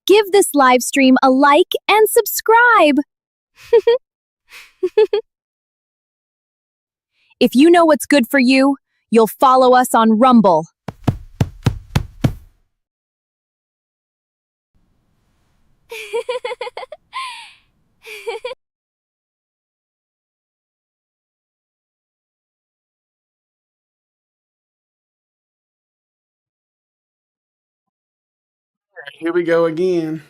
give this live stream a like and subscribe. If you know what's good for you, you'll follow us on Rumble. Here we go again.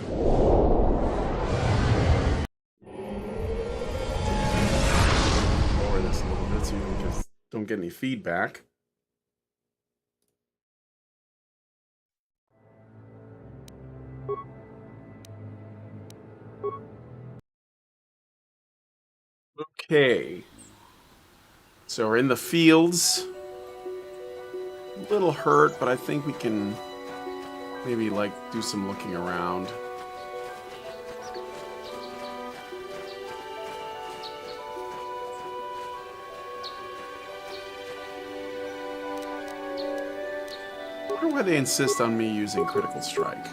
Lower this a little bit so you just don't get any feedback. Okay. So we're in the fields. A little hurt, but I think we can maybe like do some looking around. I wonder why they insist on me using critical strike.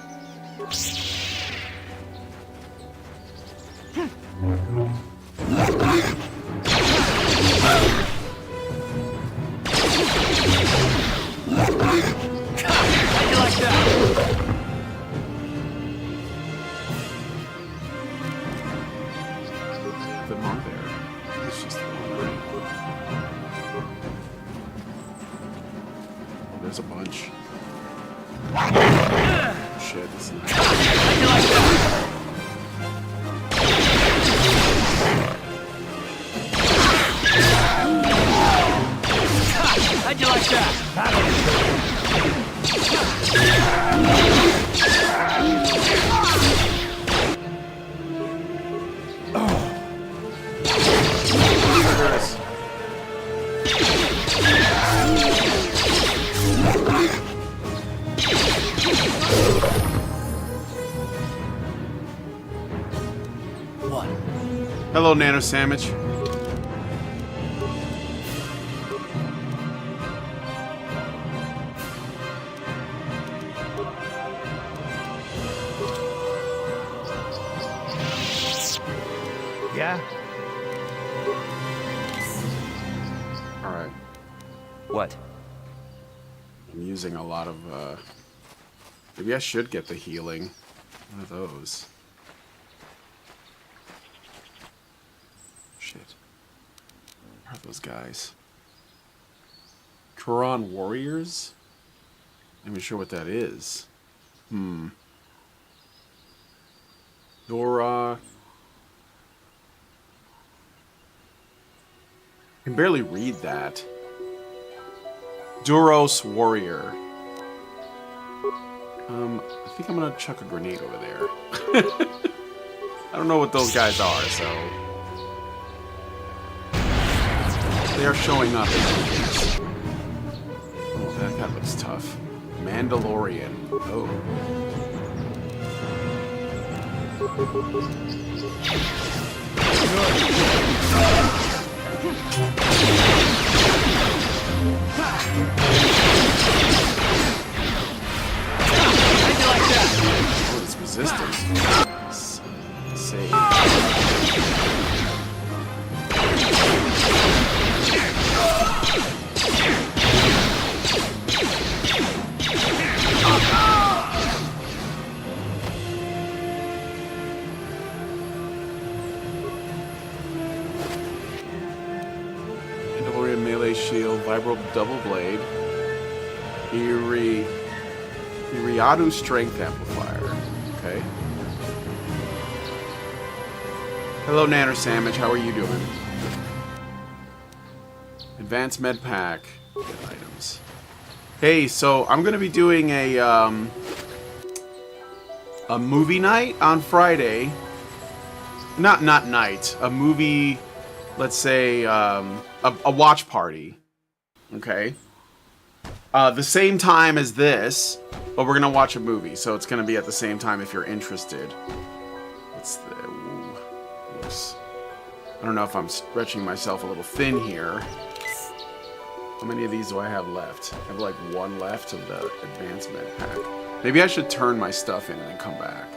There's a bunch. Shit, this is How'd you like that? Hello, Nano Sandwich. Yeah? Alright. What? I'm using a lot of, maybe I should get the healing. One of those. Shit. Where are those guys? Quran warriors? I'm not even sure what that is. Dora. I can barely read that. Duros warrior. I think I'm gonna chuck a grenade over there. I don't know what those guys are, so they are showing up. Oh, that guy looks tough. Mandalorian. Oh. Oh, it's resistance. Save. Mandalorian melee shield, vibral double blade, Iriadu strength amplifier. Okay. Hello, Nanner Sandwich. How are you doing? Advanced med pack. Get items. Hey, so I'm gonna be doing a movie night on Friday. Not night. A movie. Let's say a watch party. Okay. The same time as this, but we're gonna watch a movie, so it's gonna be at the same time if you're interested. What's the? Ooh, looks. I don't know if I'm stretching myself a little thin here, How many of these do I have left? I have like one left of the advancement pack. Maybe I should turn my stuff in and then come back.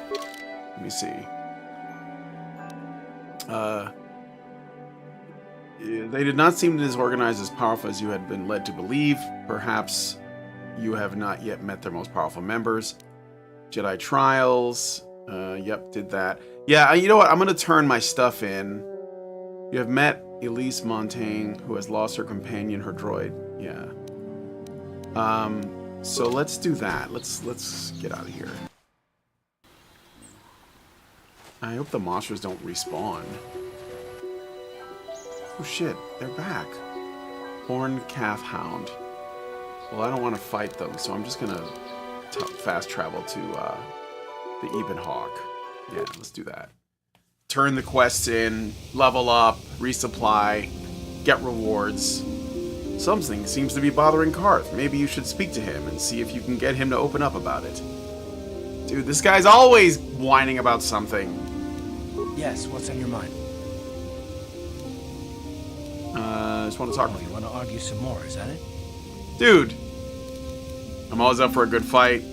Let me see. They did not seem as organized as powerful as you had been led to believe. Perhaps you have not yet met their most powerful members. Jedi trials. Yep, did that. Yeah, you know what? I'm going to turn my stuff in. You have met Elise Montaigne, who has lost her companion, her droid. Yeah. So let's do that. Let's get out of here. I hope the monsters don't respawn. Oh shit, they're back. Horned Calf Hound. Well, I don't want to fight them, so I'm just gonna fast travel to the Ebon Hawk. Yeah, let's do that. Turn the quests in, level up, resupply, get rewards. Something seems to be bothering Karth. Maybe you should speak to him and see if you can get him to open up about it. Dude, this guy's always whining about something. Yes, what's on your mind? I just want to talk with You want to argue some more, is that it? Dude, I'm always up for a good fight.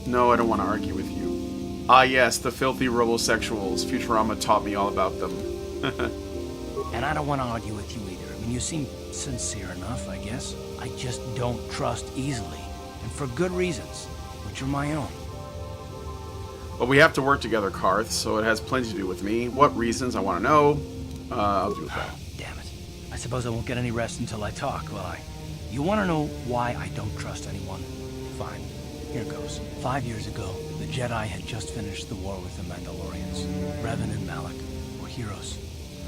No, I don't want to argue with you. Ah, yes, the filthy robosexuals. Futurama taught me all about them. And I don't want to argue with you either. I mean, you seem sincere enough, I guess. I just don't trust easily. And for good reasons, which are my own. But we have to work together, Karth, so it has plenty to do with me. What reasons I want to know, I'll do that. Damn it. I suppose I won't get any rest until I talk, will I? You want to know why I don't trust anyone? Fine. Here goes. 5 years ago, the Jedi had just finished the war with the Mandalorians. Revan and Malak were heroes.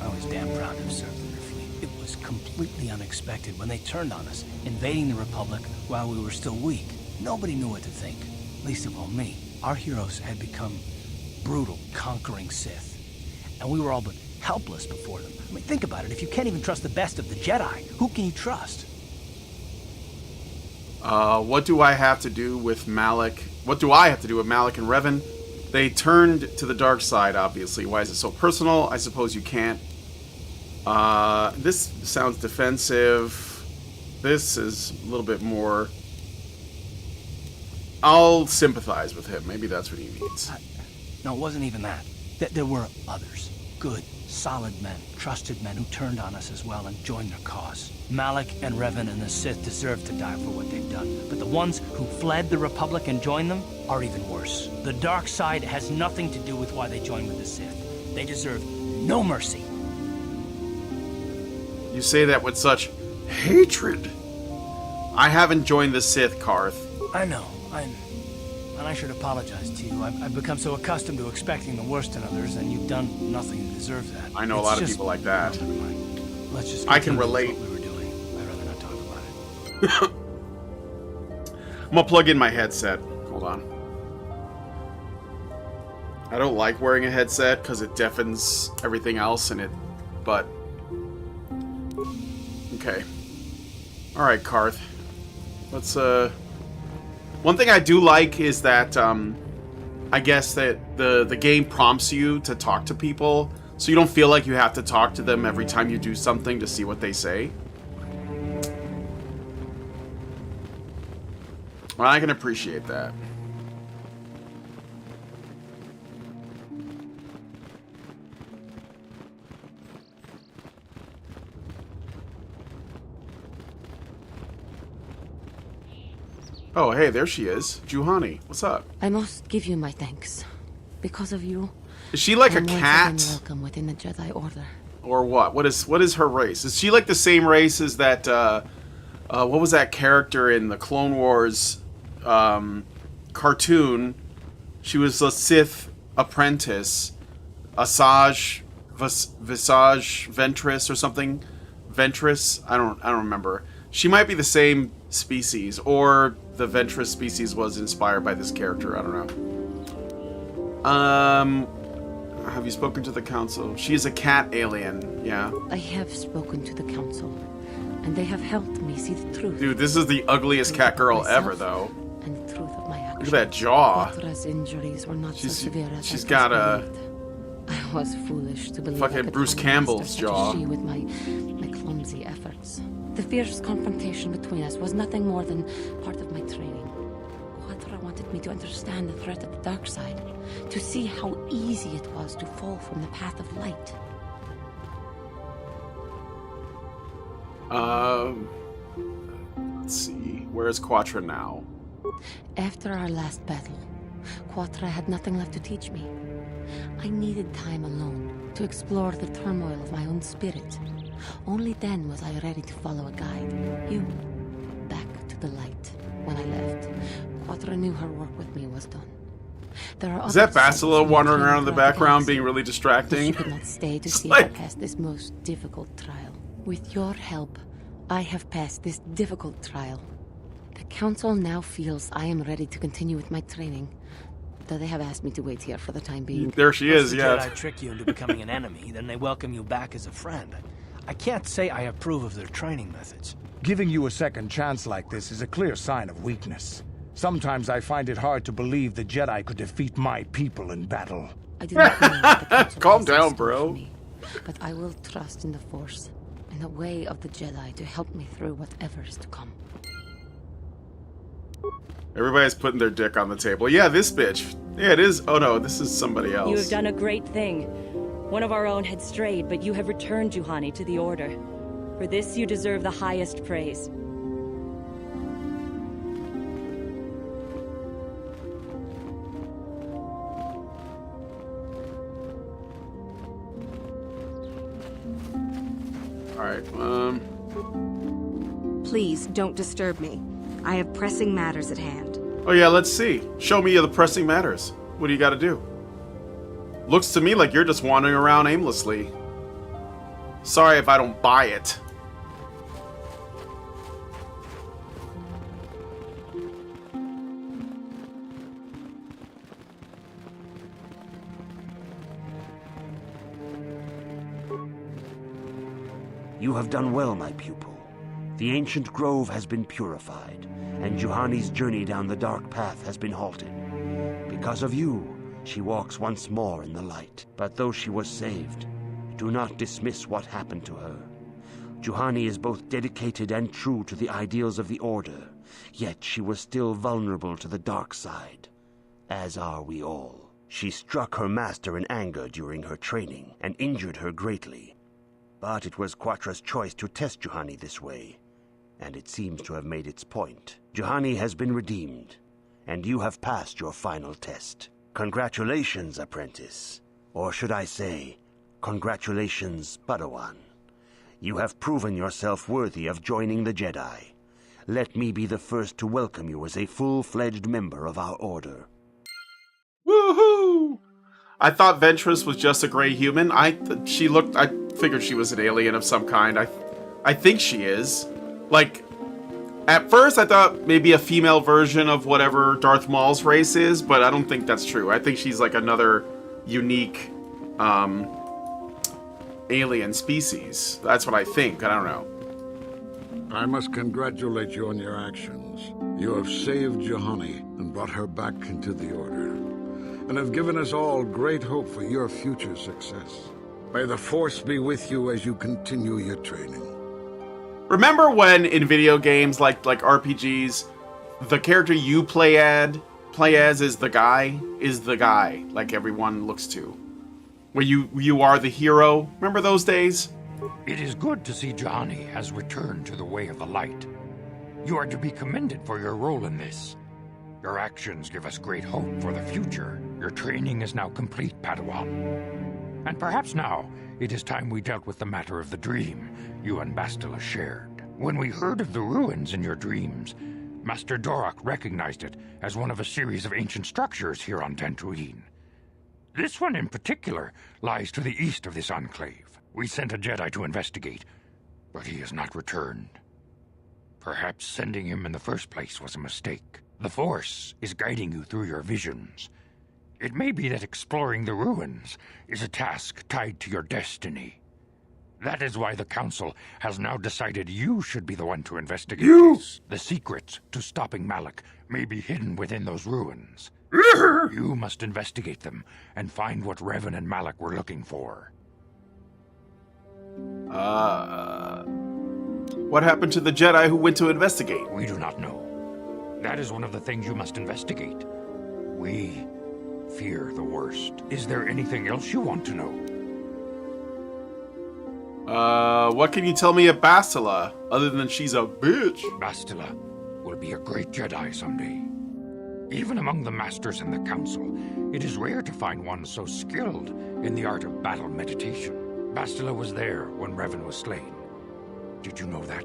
I was damn proud to have served in their fleet. It was completely unexpected when they turned on us, invading the Republic while we were still weak. Nobody knew what to think, least of all me. Our heroes had become brutal, conquering Sith. And we were all but helpless before them. I mean, think about it. If you can't even trust the best of the Jedi, who can you trust? What do I have to do with Malak? What do I have to do with Malak and Revan? They turned to the dark side, obviously. Why is it so personal? I suppose you can't. This sounds defensive. This is a little bit more... I'll sympathize with him. Maybe that's what he needs. No, it wasn't even that. There were others. Good, solid men, trusted men who turned on us as well and joined their cause. Malak and Revan and the Sith deserve to die for what they've done. But the ones who fled the Republic and joined them are even worse. The dark side has nothing to do with why they joined with the Sith. They deserve no mercy. You say that with such hatred. I haven't joined the Sith, Karth. I know. And I should apologize to you. I've become so accustomed to expecting the worst in others, and you've done nothing to deserve that. I know a lot of people like that. Never mind. Let's just I can continue with relate. what we were doing. I'd rather not talk about it. I'm gonna plug in my headset. Hold on. I don't like wearing a headset because it deafens everything else in it, but... Okay. Alright, Karth. Let's, One thing I do like is that, I guess that the game prompts you to talk to people, so you don't feel like you have to talk to them every time you do something to see what they say. Well, I can appreciate that. Oh, hey, there she is. Juhani, what's up? I must give you my thanks. Because of you, Is she like a I'm once cat? again welcome within the Jedi Order. Or what? What is her race? Is she like the same race as that, what was that character in the Clone Wars cartoon? She was a Sith apprentice. Visage Ventress or something? Ventress? I don't remember. She might be the same species, or the Ventress species was inspired by this character. I don't know. Have you spoken to the council? She is a cat alien, yeah. I have spoken to the council, and they have helped me see the truth. Dude, this is the ugliest cat girl ever, though. And the truth of my actions. Look at that jaw. Kotor's injuries were not so severe as She's I got first a... believed. I was foolish to believe Fucking I could Bruce harm Campbell's Master jaw. Kashyyyk with my clumsy efforts. The fierce confrontation between us was nothing more than part of my training. KOTOR wanted me to understand the threat of the dark side, to see how easy it was to fall from the path of light. Let's see. Where is Quattro now? After our last battle, KOTOR had nothing left to teach me. I needed time alone to explore the turmoil of my own spirit. Only then was I ready to follow a guide. You. Back to the light. When I left, KOTOR knew her work with me was done. There are Is that other Siths Bastila who wandering came around in the throughout the background galaxy. being really She distracting? could not stay to see like- her pass this most difficult trial. With your help, I have passed this difficult trial. The Council now feels I am ready to continue with my training, though they have asked me to wait here for the time being. There she Once is, the yeah. Jedi trick you into becoming an enemy, then they welcome you back as a friend. I can't say I approve of their training methods. Giving you a second chance like this is a clear sign of weakness. Sometimes I find it hard to believe the Jedi could defeat my people in battle. I do not know what the Council Calm has in down, store bro. for me, but I will trust in the Force, in the way of the Jedi to help me through whatever is to come. Everybody's putting their dick on the table. Yeah, this bitch. Yeah, it is. Oh no, this is somebody else. You have done a great thing. One of our own had strayed, but you have returned Juhani to the Order. For this, you deserve the highest praise. Alright, Please don't disturb me. I have pressing matters at hand. oh yeah, let's see. Show me the pressing matters. What do you gotta do? Looks to me like you're just wandering around aimlessly. Sorry if I don't buy it. You have done well, my pupil. The ancient grove has been purified, and Juhani's journey down the dark path has been halted. Because of you, she walks once more in the light. But though she was saved, do not dismiss what happened to her. Juhani is both dedicated and true to the ideals of the Order, yet she was still vulnerable to the dark side, as are we all. She struck her master in anger during her training, and injured her greatly. But it was Quattra's choice to test Juhani this way, and it seems to have made its point. Juhani has been redeemed, and you have passed your final test. Congratulations, apprentice. Or should I say, congratulations, Padawan. You have proven yourself worthy of joining the Jedi. Let me be the first to welcome you as a full-fledged member of our Order. Woohoo! I thought Ventress was just a gray human. I figured she was an alien of some kind. I think she is. Like, at first I thought maybe a female version of whatever Darth Maul's race is, but I don't think that's true. I think she's like another unique alien species. That's what I think. I don't know. I must congratulate you on your actions. You have saved Juhani and brought her back into the Order, and have given us all great hope for your future success. May the Force be with you as you continue your training. Remember when in video games like RPGs, the character you play as is the guy like everyone looks to. Where you are the hero. Remember those days? It is good to see Juhani has returned to the way of the light. You are to be commended for your role in this. Your actions give us great hope for the future. Your training is now complete, Padawan. And perhaps now, it is time we dealt with the matter of the dream you and Bastila shared. When we heard of the ruins in your dreams, Master Dorak recognized it as one of a series of ancient structures here on Tatooine. This one in particular lies to the east of this enclave. We sent a Jedi to investigate, but he has not returned. Perhaps sending him in the first place was a mistake. The Force is guiding you through your visions. It may be that exploring the ruins is a task tied to your destiny. That is why the Council has now decided you should be the one to investigate this. The secrets to stopping Malak may be hidden within those ruins. You must investigate them and find what Revan and Malak were looking for. What happened to the Jedi who went to investigate? We do not know. That is one of the things you must investigate. We fear the worst. Is there anything else you want to know? What can you tell me of Bastila, other than she's a bitch? Bastila will be a great Jedi someday. Even among the Masters in the Council, it is rare to find one so skilled in the art of battle meditation. Bastila was there when Revan was slain. Did you know that?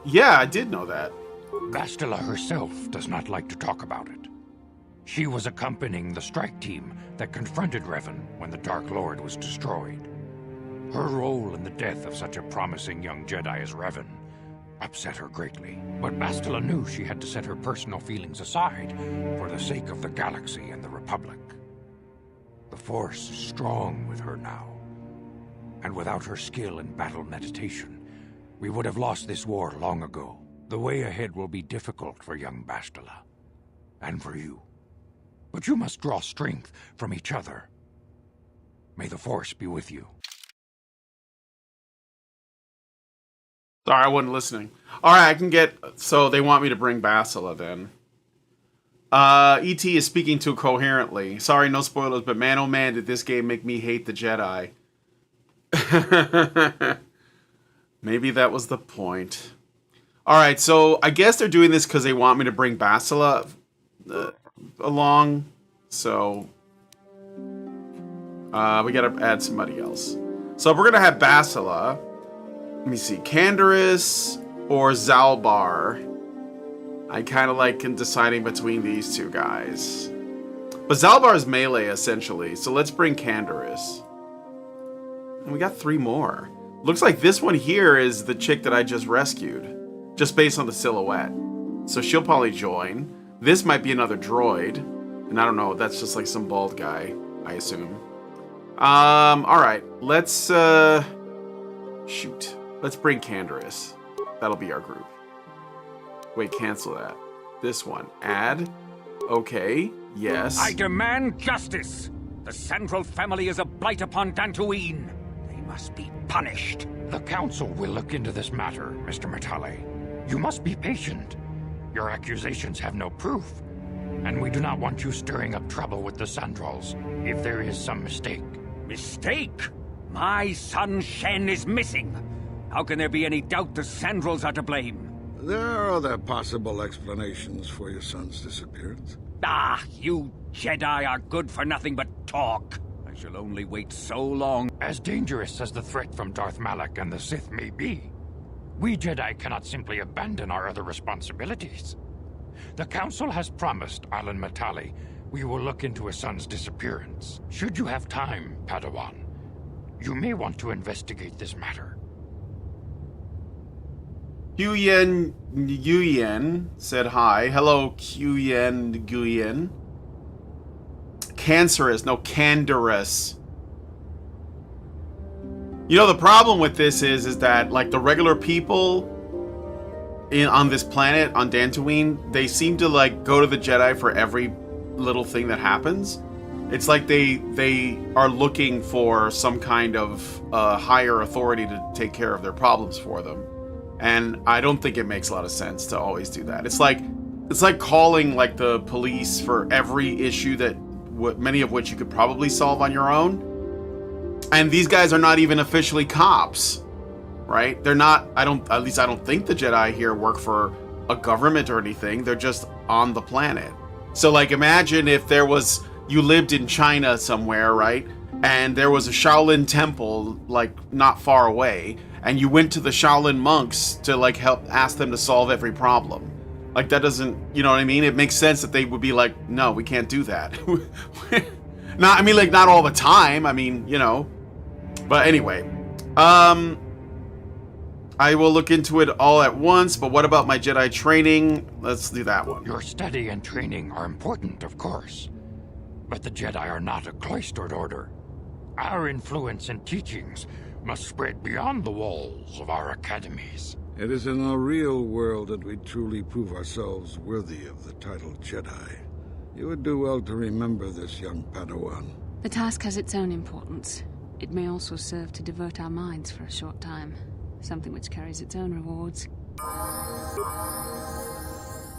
Yeah, I did know that. Bastila herself does not like to talk about it. She was accompanying the strike team that confronted Revan when the Dark Lord was destroyed. Her role in the death of such a promising young Jedi as Revan upset her greatly. But Bastila knew she had to set her personal feelings aside for the sake of the galaxy and the Republic. The Force is strong with her now. And without her skill in battle meditation, we would have lost this war long ago. The way ahead will be difficult for young Bastila. And for you. But you must draw strength from each other. May the Force be with you. Sorry, I wasn't listening. Alright, I can get... So they want me to bring Bastila then. E.T. is speaking too coherently. Sorry, no spoilers, but man oh man, did this game make me hate the Jedi. Maybe that was the point. Alright, so I guess they're doing this because they want me to bring Bastila along. So... we gotta add somebody else. So we're gonna have Bastila. Let me see. Canderous or Zalbar. I kind of like deciding between these two guys. But Zalbar is melee, essentially. So let's bring Canderous. And we got 3 more. Looks like this one here is the chick that I just rescued. Just based on the silhouette. So she'll probably join. This might be another droid. And I don't know. That's just like some bald guy, I assume. Alright. Let's, shoot. Let's bring Canderous. That'll be our group. Wait, cancel that. This one. Add. Okay. Yes. I demand justice. The Sandral family is a blight upon Tatooine. They must be punished. The Council will look into this matter, Mr. Matale. You must be patient. Your accusations have no proof. And we do not want you stirring up trouble with the Sandrals if there is some mistake. Mistake? My son Shen is missing. How can there be any doubt the Sandrals are to blame? There are other possible explanations for your son's disappearance. Ah, you Jedi are good for nothing but talk. I shall only wait so long. As dangerous as the threat from Darth Malak and the Sith may be, we Jedi cannot simply abandon our other responsibilities. The Council has promised Alan Matale we will look into his son's disappearance. Should you have time, Padawan, you may want to investigate this matter. Yuyen said hi. Hello, Yuyen Guyen. Cancerous, no, Canderous. You know, the problem with this is that, like, the regular people on this planet, on Dantooine, they seem to, like, go to the Jedi for every little thing that happens. It's like they are looking for some kind of higher authority to take care of their problems for them. And I don't think it makes a lot of sense to always do that. It's like calling like the police for every issue that many of which you could probably solve on your own. And these guys are not even officially cops, right? They're not. At least I don't think the Jedi here work for a government or anything. They're just on the planet. So like, imagine if you lived in China somewhere, right? And there was a Shaolin temple like not far away. And you went to the Shaolin monks to like ask them to solve every problem. Like that doesn't, you know what I mean? It makes sense that they would be like, no, we can't do that. I mean, like not all the time. I mean, you know, but anyway, I I will look into it all at once, but what about my Jedi training? Let's do that one. Your study and training are important, of course. But the Jedi are not a cloistered order. Our influence and teachings must spread beyond the walls of our academies. It is in the real world that we truly prove ourselves worthy of the title Jedi. You would do well to remember this, young Padawan. The task has its own importance. It may also serve to divert our minds for a short time. Something which carries its own rewards.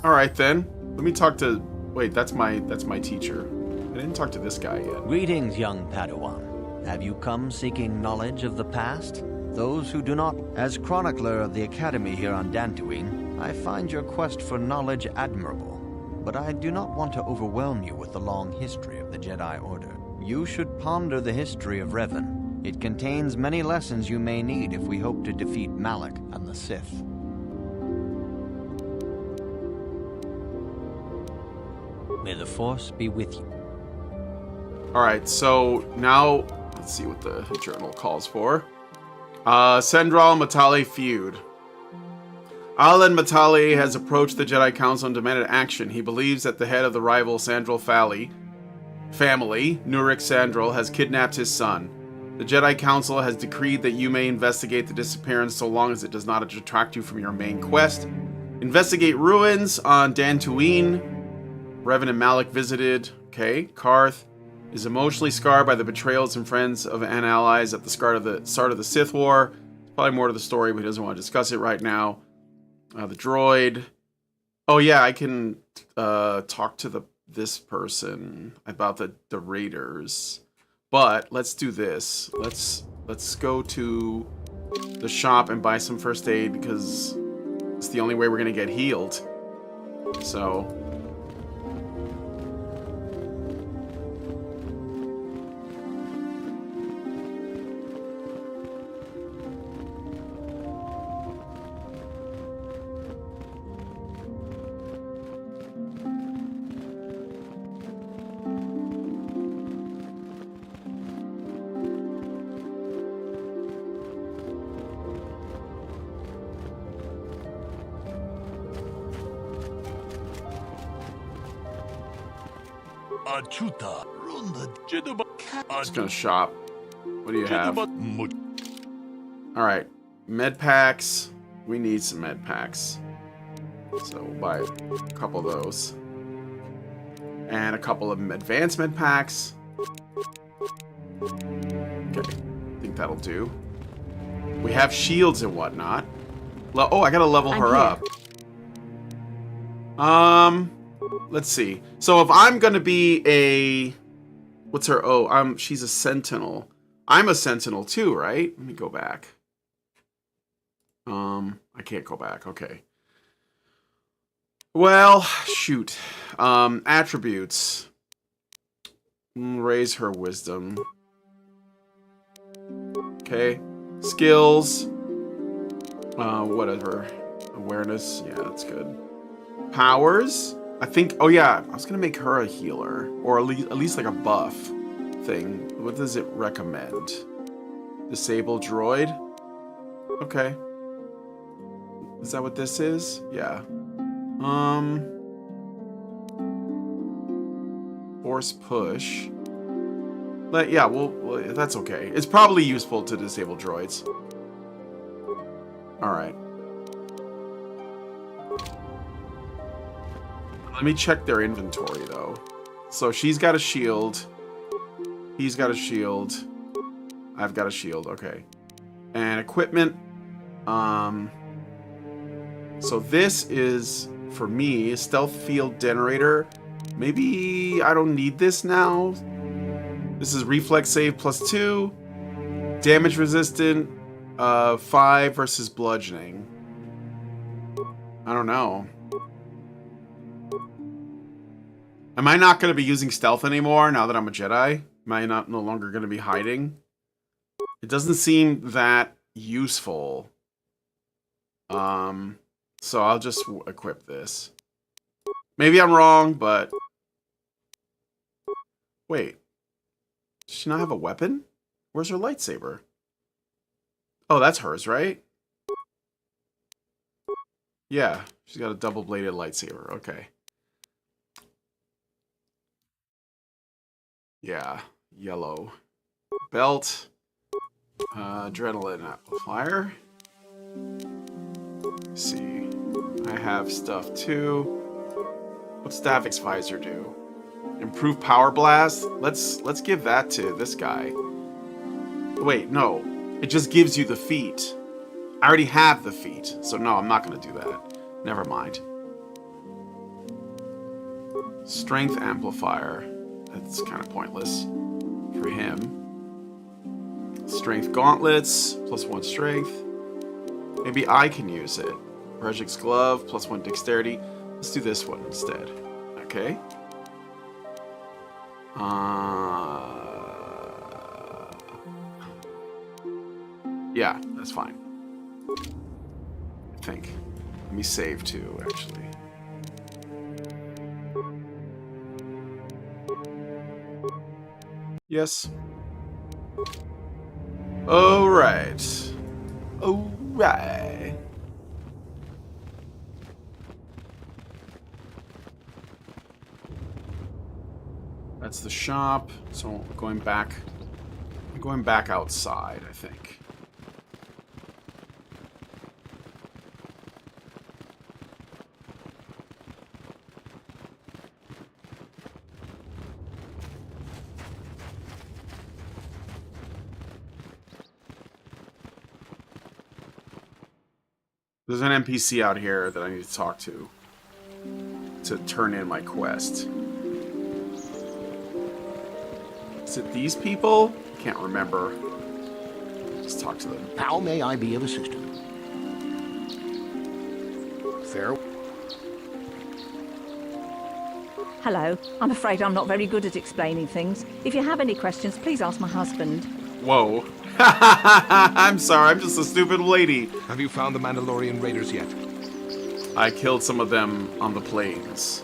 Alright then. Let me talk to... Wait, that's my teacher. I didn't talk to this guy yet. Greetings, young Padawan. Have you come seeking knowledge of the past? Those who do not. As chronicler of the Academy here on Tatooine, I find your quest for knowledge admirable. But I do not want to overwhelm you with the long history of the Jedi Order. You should ponder the history of Revan. It contains many lessons you may need if we hope to defeat Malak and the Sith. May the Force be with you. Alright, so now, let's see what the journal calls for. Sendral Matale feud. Alan Matale has approached the Jedi Council and demanded action. He believes that the head of the rival Sandral family, Nurik Sandral, has kidnapped his son. The Jedi Council has decreed that you may investigate the disappearance so long as it does not detract you from your main quest. Investigate ruins on Tatooine. Revan and Malak visited. Okay. Karth is emotionally scarred by the betrayals and friends of and allies at the start of the Sith War. There's probably more to the story, but he doesn't want to discuss it right now. The droid. Oh yeah, I can talk to this person about the raiders. But let's do this. Let's go to the shop and buy some first aid because it's the only way we're gonna get healed. So. Just gonna shop. What do you have? Alright. Med packs. We need some med packs. So we'll buy a couple of those. And a couple of advanced med packs. Okay. I think that'll do. We have shields and whatnot. Oh, I gotta level her up. Let's see. So if I'm gonna be a... What's her... Oh, she's a sentinel. I'm a sentinel too, right? Let me go back. I can't go back. Okay. Well, shoot. Attributes. Raise her wisdom. Okay. Skills. Whatever. Awareness. Yeah, that's good. Powers. I think, oh yeah, I was gonna make her a healer, or at least like a buff thing. What does it recommend? Disable droid? Okay. Is that what this is? Yeah. Force push. But yeah, well, that's okay. It's probably useful to disable droids. Alright. Let me check their inventory, though. So she's got a shield. He's got a shield. I've got a shield. Okay. And equipment. So this is, for me, stealth field generator. Maybe I don't need this now. This is reflex save +2. Damage resistant. 5 versus bludgeoning. I don't know. Am I not going to be using stealth anymore now that I'm a Jedi? Am I no longer going to be hiding? It doesn't seem that useful. So I'll just equip this. Maybe I'm wrong, but... Wait. Does she not have a weapon? Where's her lightsaber? Oh, that's hers, right? Yeah, she's got a double-bladed lightsaber. Okay. Yeah, yellow. Belt. Adrenaline amplifier. Let's see. I have stuff too. What's Staffix Visor do? Improve power blast? Let's give that to this guy. Wait, no. It just gives you the feat. I already have the feat, so no, I'm not gonna do that. Never mind. Strength amplifier. That's kind of pointless for him. Strength gauntlets, +1 strength. Maybe I can use it. Regic's glove, +1 dexterity. Let's do this one instead. Okay. Yeah, that's fine. I think. Let me save too, actually. Yes. Alright. Alright. That's the shop. So I'm going back outside, I think. There's an NPC out here that I need to talk to turn in my quest. Is it these people? Can't remember. Let's talk to them. How may I be of assistance? Fair. Hello. I'm afraid I'm not very good at explaining things. If you have any questions, please ask my husband. Whoa. I'm sorry, I'm just a stupid lady. Have you found the Mandalorian raiders yet? I killed some of them on the plains.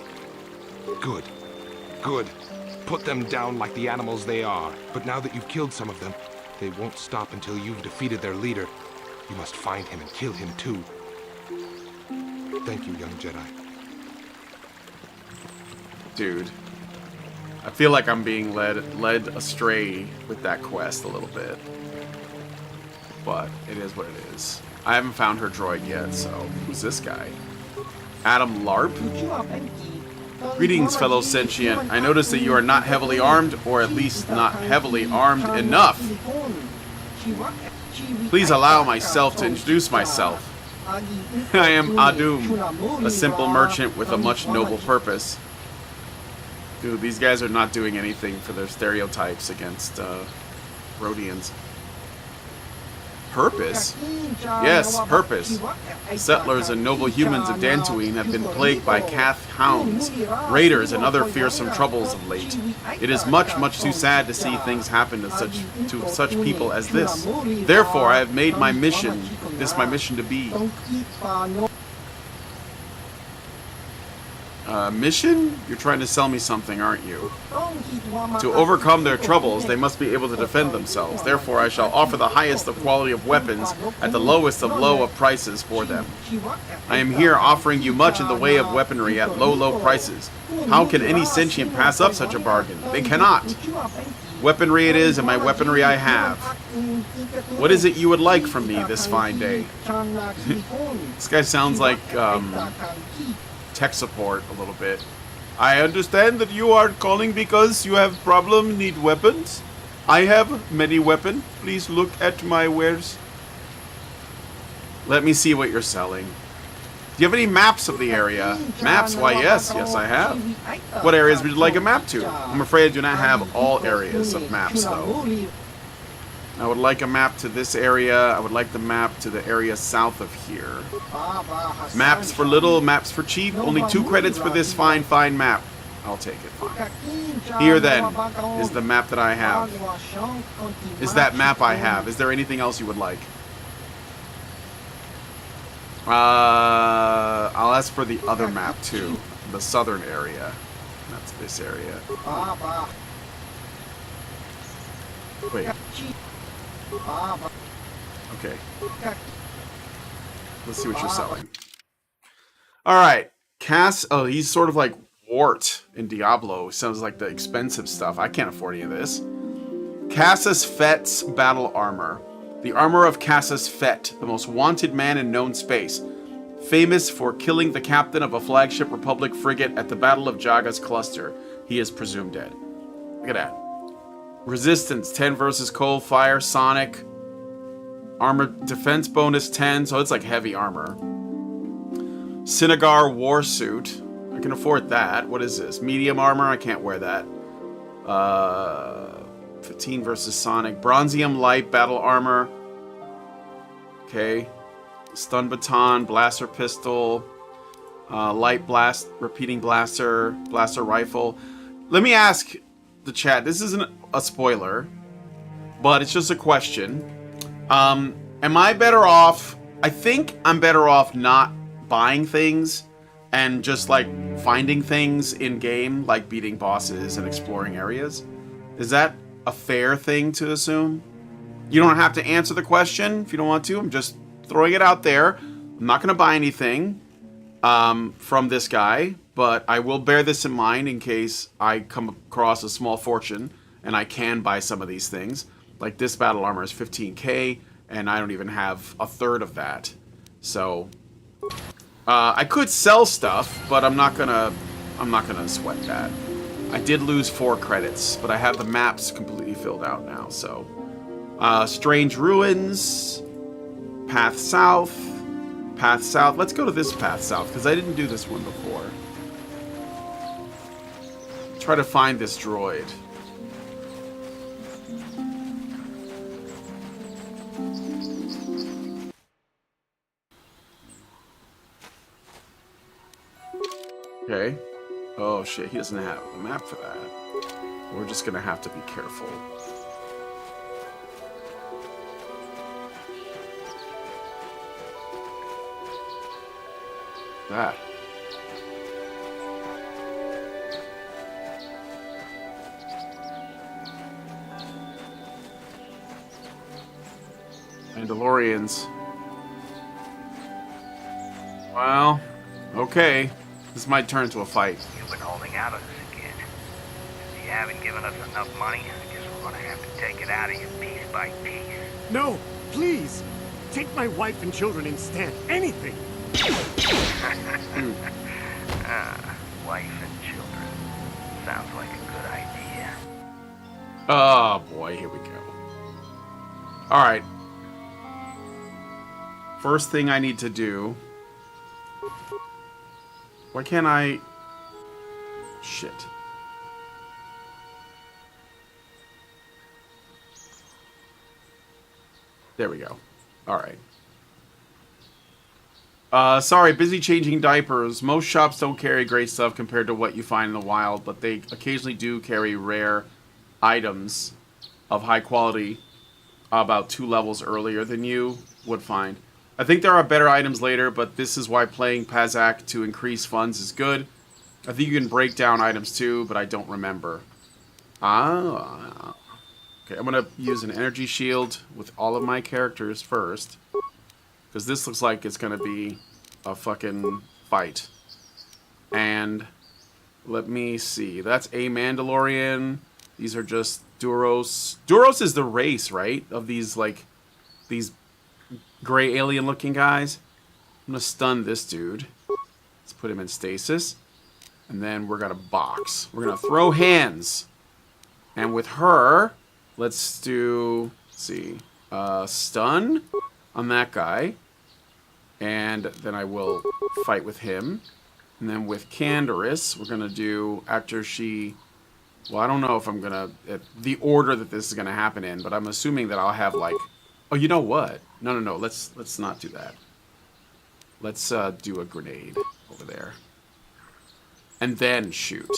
Good. Good. Put them down like the animals they are. But now that you've killed some of them, they won't stop until you've defeated their leader. You must find him and kill him too. Thank you, young Jedi. Dude. I feel like I'm being led astray with that quest a little bit. But it is what it is. I haven't found her droid yet, so who's this guy? Adam Larp? Greetings, fellow sentient. I notice that you are not heavily armed, or at least not heavily armed enough. Please allow myself to introduce myself. I am Adum, a simple merchant with a much noble purpose. Dude, these guys are not doing anything for their stereotypes against Rhodians. Purpose? Yes, purpose. Settlers and noble humans of Dantooine have been plagued by Kath hounds, raiders, and other fearsome troubles of late. It is much, much too sad to see things happen to such people as this. Therefore, I have made my mission to be. Mission? You're trying to sell me something, aren't you? To overcome their troubles, they must be able to defend themselves. Therefore, I shall offer the highest of quality of weapons at the lowest of low of prices for them. I am here offering you much in the way of weaponry at low, low prices. How can any sentient pass up such a bargain? They cannot. Weaponry it is, and my weaponry I have. What is it you would like from me this fine day? This guy sounds like, tech support a little bit. I understand that you are calling because you have problem, need weapons. I have many weapon. Please look at my wares. Let me see what you're selling. Do you have any maps of the area? Maps? Why, yes. Yes, I have. What areas would you like a map to? I'm afraid I do not have all areas of maps, though. I would like a map to this area. I would like the map to the area south of here. Maps for little, maps for cheap. Only 2 credits for this fine, fine map. I'll take it, fine. Here, then, is the map that I have. Is that map I have. Is there anything else you would like? I'll ask for the other map, too. The southern area. That's this area. Wait. Okay. Let's see what you're selling. All right. Cass. Oh, he's sort of like Wart in Diablo. Sounds like the expensive stuff. I can't afford any of this. Cassius Fett's battle armor. The armor of Cassius Fett, the most wanted man in known space. Famous for killing the captain of a flagship Republic frigate at the Battle of Jaga's cluster. He is presumed dead. Look at that. Resistance 10 versus cold fire, sonic. Armor defense bonus 10, so it's like heavy armor. Sinagar war suit. I can afford that. What is this? Medium armor? I can't wear that. 15 versus sonic. Bronzium light battle armor. Okay. Stun baton, blaster pistol, light blast, repeating blaster, blaster rifle. Let me ask the chat. This isn't a spoiler, but it's just a question. Am I better off? I think I'm better off not buying things and just like finding things in game, like beating bosses and exploring areas. Is that a fair thing to assume? You don't have to answer the question if you don't want to. I'm just throwing it out there. I'm not going to buy anything from this guy, but I will bear this in mind in case I come across a small fortune and I can buy some of these things. Like this battle armor is 15k, and I don't even have a third of that. So I could sell stuff, but I'm not gonna sweat that. I did lose 4 credits, but I have the maps completely filled out now. So Strange Ruins. Path south. Path south. Let's go to this path south, because I didn't do this one before. Try to find this droid. Okay. Oh shit, he doesn't have a map for that. We're just gonna have to be careful. That. Mandalorians. Well, okay. This might turn to a fight. You've been holding out on us again. If you haven't given us enough money, I guess we're gonna have to take it out of you piece by piece. No, please! Take my wife and children instead. Anything! Wife and children. Sounds like a good idea. Oh boy, here we go. Alright. First thing I need to do. Why can't I... Shit. There we go. Alright. Sorry, busy changing diapers. Most shops don't carry great stuff compared to what you find in the wild, but they occasionally do carry rare items of high quality about 2 levels earlier than you would find. I think there are better items later, but this is why playing Pazak to increase funds is good. I think you can break down items too, but I don't remember. Ah. Okay, I'm going to use an energy shield with all of my characters first. Because this looks like it's going to be a fucking fight. And let me see. That's a Mandalorian. These are just Duros. Duros is the race, right? Of these, like, these gray alien looking guys. I'm going to stun this dude. Let's put him in stasis. And then we're going to box. We're going to throw hands. And with her, let's do, let's see, stun on that guy. And then I will fight with him. And then with Canderous, we're going to do, after she, well, I don't know if I'm going to, the order that this is going to happen in, but I'm assuming that I'll have like, oh, you know what? No, let's not do that. Let's do a grenade over there. And then shoot.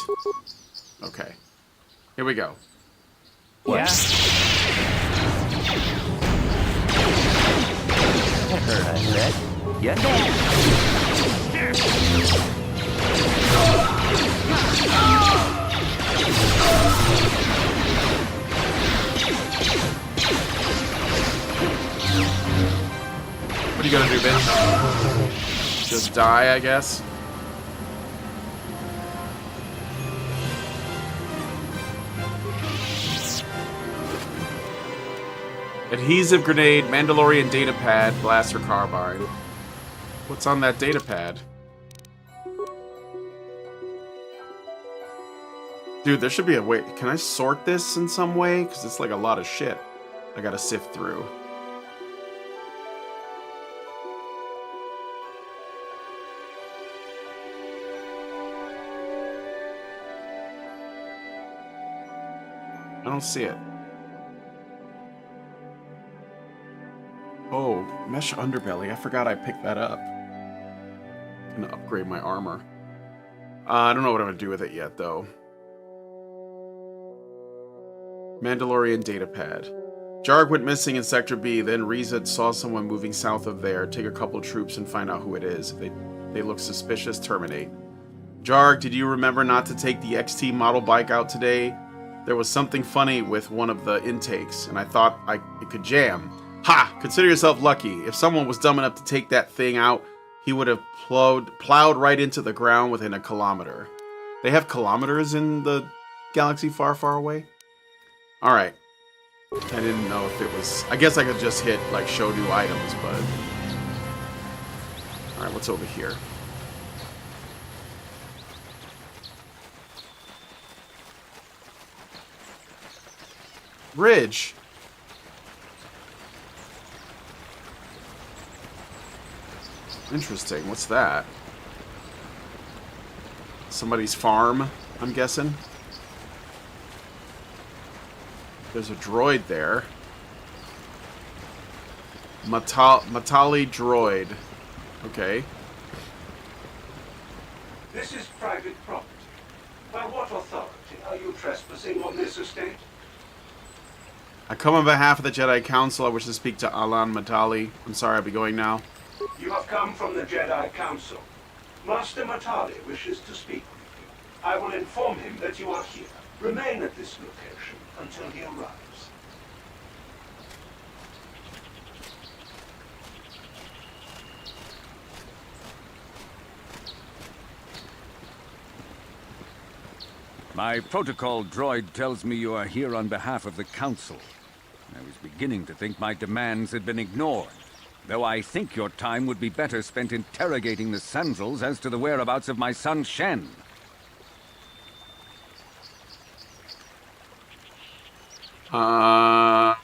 Okay. Here we go. Yeah. That hurt, I bet. Yeah. What are you gonna do, bitch? Just die, I guess. Adhesive grenade, Mandalorian data pad, blaster carbine. What's on that data pad? Dude, there should be a way. Can I sort this in some way? Because it's like a lot of shit I gotta sift through. I don't see it. Oh, mesh underbelly. I forgot I picked that up. I'm gonna upgrade my armor. I don't know what I'm gonna do with it yet, though. Mandalorian datapad. Jarg went missing in Sector B, then Reza saw someone moving south of there. Take a couple troops and find out who it is. If they look suspicious, terminate. Jarg, did you remember not to take the XT model bike out today? There was something funny with one of the intakes, and I thought it could jam. Ha! Consider yourself lucky. If someone was dumb enough to take that thing out, he would have plowed right into the ground within a kilometer. They have kilometers in the galaxy far, far away? Alright. I didn't know if it was... I guess I could just hit, like, show new items, but... Alright, what's over here? Bridge. Interesting. What's that? Somebody's farm, I'm guessing. There's a droid there. Matali droid. Okay. This is private property. By what authority are you trespassing on this estate? I come on behalf of the Jedi Council. I wish to speak to Alan Matali. I'm sorry, I'll be going now. You have come from the Jedi Council. Master Matali wishes to speak with you. I will inform him that you are here. Remain at this location until he arrives. My protocol droid tells me you are here on behalf of the Council. I was beginning to think my demands had been ignored, though I think your time would be better spent interrogating the Sandals as to the whereabouts of my son Shen. Why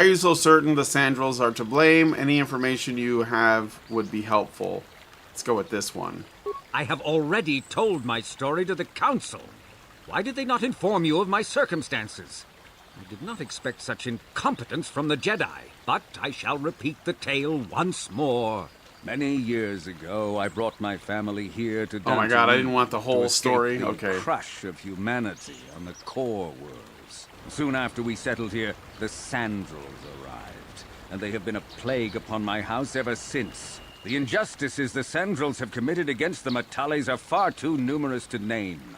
are you so certain the Sandals are to blame? Any information you have would be helpful. Let's go with this one. I have already told my story to the Council. Why did they not inform you of my circumstances? I did not expect such incompetence from the Jedi, but I shall repeat the tale once more. Many years ago, I brought my family here to Tatooine. Oh my god, I didn't want the whole story. The Okay. crush of humanity on the core worlds. Soon after we settled here, the Sandals arrived, and they have been a plague upon my house ever since. The injustices the Sandals have committed against the Matalis are far too numerous to name.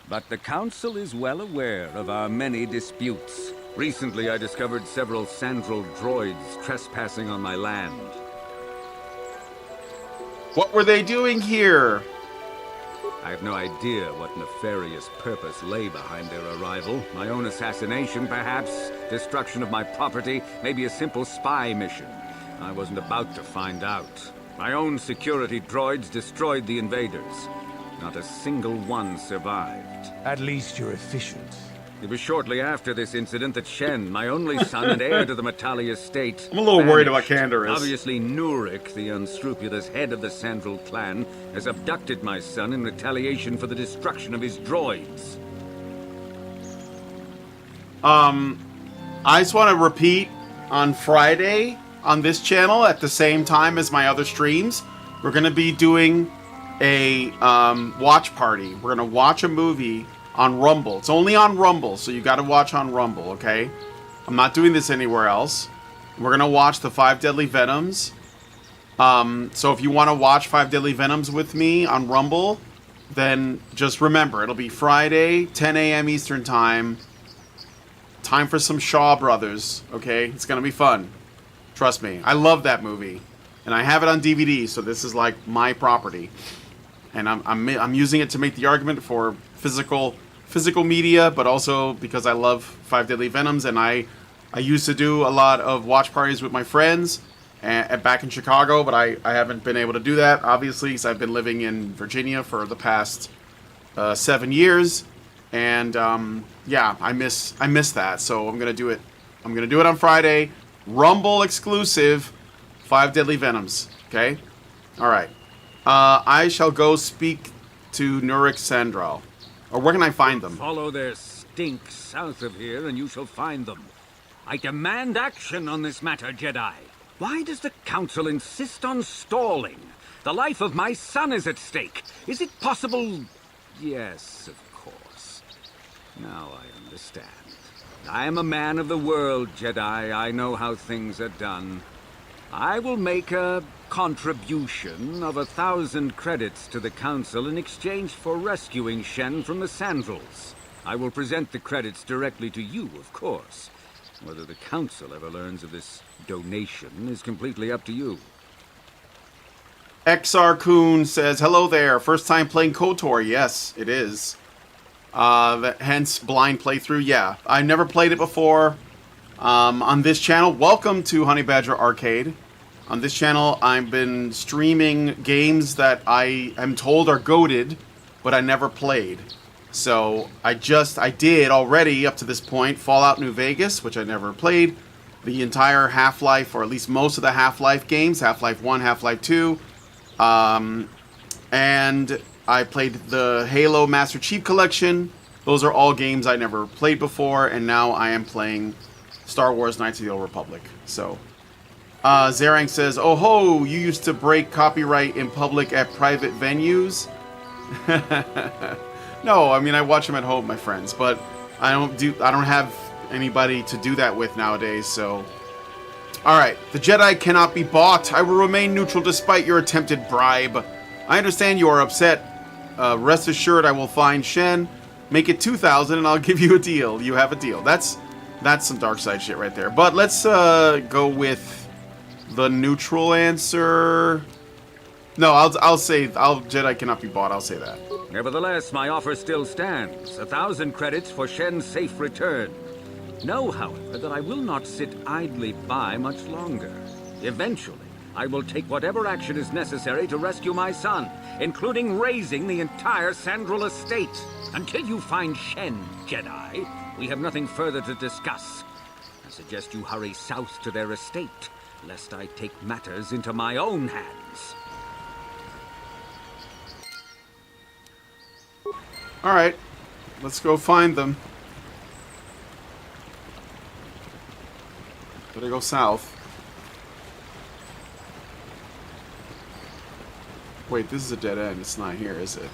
But the Council is well aware of our many disputes. Recently, I discovered several Sandral droids trespassing on my land. What were they doing here? I have no idea what nefarious purpose lay behind their arrival. My own assassination, perhaps? Destruction of my property? Maybe a simple spy mission? I wasn't about to find out. My own security droids destroyed the invaders. Not a single one survived. At least you're efficient. It was shortly after this incident that Shen, my only son and heir to the Matali estate, I'm a little worried about vanished. Canderous. Obviously, Nurik, the unscrupulous head of the Sandral clan, has abducted my son in retaliation for the destruction of his droids. I just want to repeat, on Friday on this channel at the same time as my other streams, we're going to be doing a watch party. We're going to watch a movie on Rumble. It's only on Rumble, so you got to watch on Rumble, okay? I'm not doing this anywhere else. We're going to watch the 5 Deadly Venoms. So if you want to watch 5 Deadly Venoms with me on Rumble, then just remember, it'll be Friday, 10 a.m. Eastern Time. Time for some Shaw Brothers, okay? It's going to be fun. Trust me. I love that movie. And I have it on DVD, so this is like my property. And I'm using it to make the argument for physical media, but also because I love 5 Deadly Venoms, and I I used to do a lot of watch parties with my friends back in Chicago, but I haven't been able to do that, obviously, because I've been living in Virginia for the past 7 years. And yeah, I miss that. So I'm gonna do it. I'm gonna do it on Friday. Rumble exclusive. 5 Deadly Venoms. Okay. All right. I shall go speak to Nurik Sandral. Or where can I find them? Follow their stink south of here, and you shall find them. I demand action on this matter, Jedi. Why does the Council insist on stalling? The life of my son is at stake. Is it possible? Yes, of course. Now I understand. I am a man of the world, Jedi. I know how things are done. I will make a contribution of 1,000 credits to the Council in exchange for rescuing Shen from the Sandals. I will present the credits directly to you, of course. Whether the Council ever learns of this donation is completely up to you. XR Kuhn says, hello there. First time playing KOTOR. Yes, it is. Hence, blind playthrough. Yeah, I never played it before. On this channel, welcome to Honey Badger Arcade. On this channel, I've been streaming games that I am told are goated, but I never played. So I did already up to this point Fallout New Vegas, which I never played, the entire Half-Life, or at least most of the Half-Life games, Half-Life 1, Half-Life 2, and I played the Halo Master Chief Collection. Those are all games I never played before, and now I am playing Star Wars Knights of the Old Republic. So, Zerang says, oh ho, you used to break copyright in public at private venues? No, I mean, I watch them at home, my friends, but I don't have anybody to do that with nowadays, so. Alright, the Jedi cannot be bought. I will remain neutral despite your attempted bribe. I understand you are upset. Rest assured I will find Shen, make it 2,000, and I'll give you a deal. You have a deal. That's some dark side shit right there. But let's go with the neutral answer. No, I'll say Jedi cannot be bought. I'll say that. Nevertheless, my offer still stands. 1,000 credits for Shen's safe return. Know, however, that I will not sit idly by much longer. Eventually, I will take whatever action is necessary to rescue my son, including razing the entire Sandral estate. Until you find Shen, Jedi, we have nothing further to discuss. I suggest you hurry south to their estate, lest I take matters into my own hands. Alright, let's go find them. Better go south. Wait, this is a dead end. It's not here, is it?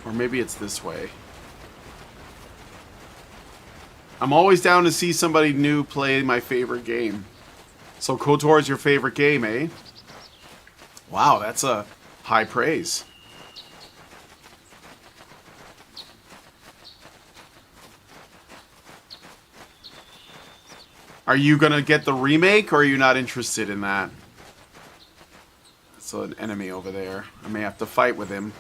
Or maybe it's this way. I'm always down to see somebody new play my favorite game. So KOTOR is your favorite game, eh? Wow, that's a high praise. Are you gonna get the remake, or are you not interested in that? That's an enemy over there. I may have to fight with him.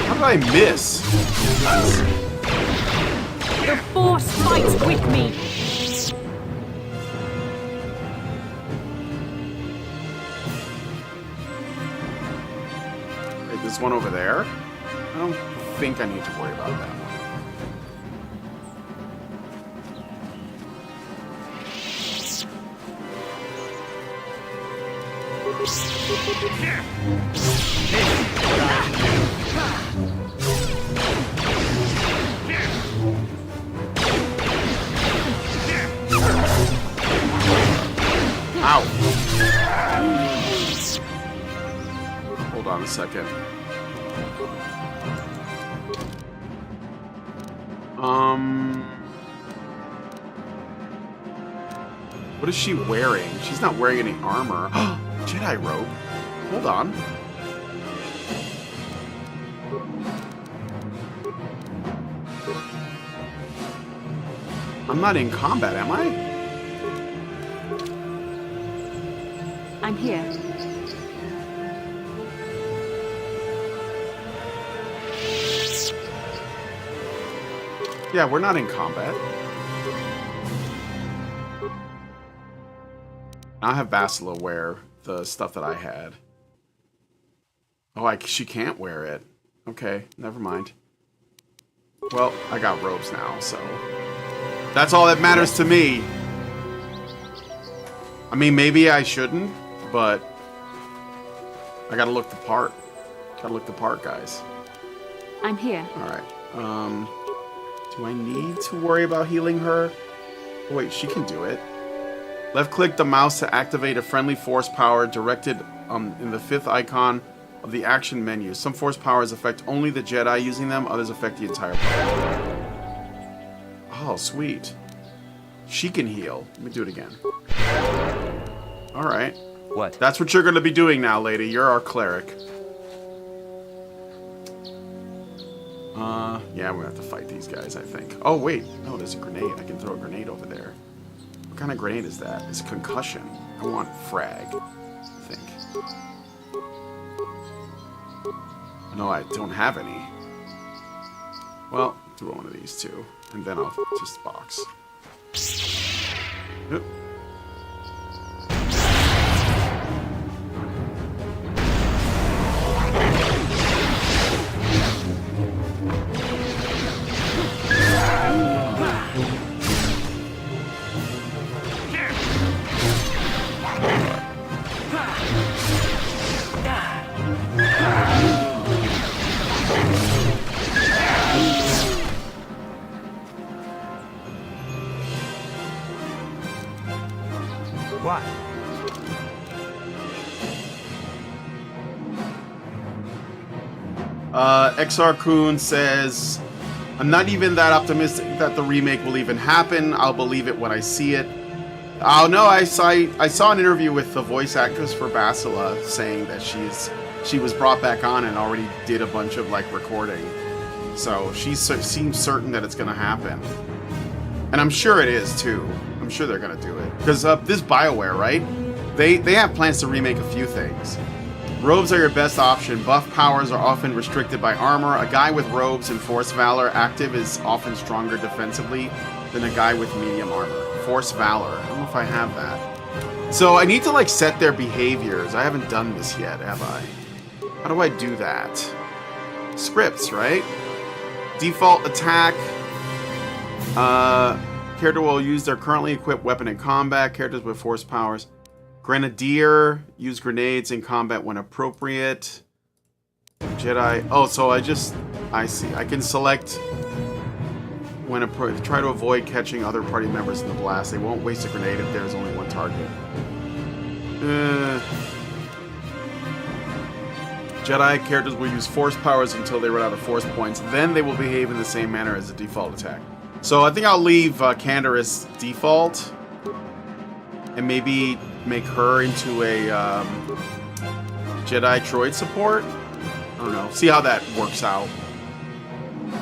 How did I miss? The Force fights with me! Wait, there's one over there? I don't think I need to worry about that one. Ow! Hold on a second. What is she wearing? She's not wearing any armor. Jedi robe. Hold on. I'm not in combat, am I? I'm here. Yeah, we're not in combat. I have Bastila wear the stuff that I had. Oh, she can't wear it. Okay, never mind. Well, I got robes now, so that's all that matters to me. I mean, maybe I shouldn't, but I gotta look the part. Gotta look the part, guys. I'm here. All right. Do I need to worry about healing her? Oh, wait, she can do it. Left-click the mouse to activate a friendly force power directed in the 5th icon of the action menu. Some force powers affect only the Jedi using them, others affect the entire party. Oh, sweet. She can heal. Let me do it again. Alright. What? That's what you're going to be doing now, lady. You're our cleric. Yeah, we're going to have to fight these guys, I think. Oh, wait. No, there's a grenade. I can throw a grenade over there. What kind of grenade is that? It's concussion. I want frag, I think. No, I don't have any. Well, throw one of these two, and then I'll just box. Yep. What? XR Kun says, I'm not even that optimistic that the remake will even happen. I'll believe it when I see it. Oh no, I saw an interview with the voice actress for Bastila saying that she was brought back on and already did a bunch of like recording. So she seems certain that it's gonna happen. And I'm sure it is too. I'm sure they're gonna do it. Because this BioWare, right? They have plans to remake a few things. Robes are your best option. Buff powers are often restricted by armor. A guy with robes and Force Valor active is often stronger defensively than a guy with medium armor. Force Valor. I don't know if I have that. So I need to like set their behaviors. I haven't done this yet, have I? How do I do that? Scripts, right? Default attack. Character will use their currently equipped weapon in combat. Characters with force powers. Grenadier, use grenades in combat when appropriate. Jedi. Oh, so I see. I can select when try to avoid catching other party members in the blast. They won't waste a grenade if there's only one target. Jedi characters will use force powers until they run out of force points. Then they will behave in the same manner as the default attack. So I think I'll leave Candor as default. And maybe make her into a Jedi droid support. I don't know. See how that works out.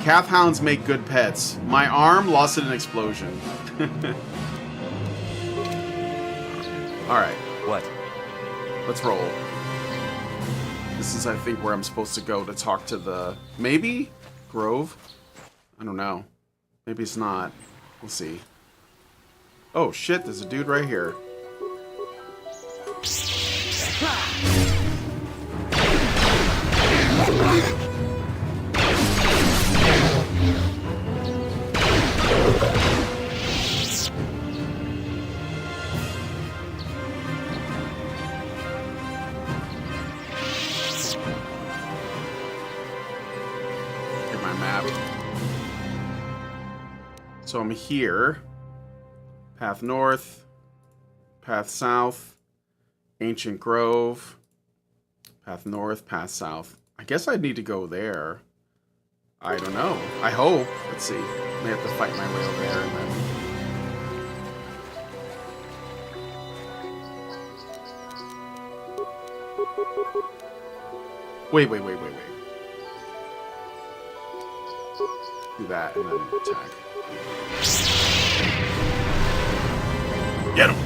Calf hounds make good pets. My arm lost in an explosion. Alright. What? Let's roll. This is, I think, where I'm supposed to go to talk to the... Maybe? Grove? I don't know. Maybe it's not. We'll see. Oh, shit. There's a dude right here. Get my map. So I'm here. Path north. Path south. Ancient Grove. Path north, path south. I guess I'd need to go there. I don't know. I hope. Let's see. May have to fight my way over there and then... Wait. Do that and then attack. Get him!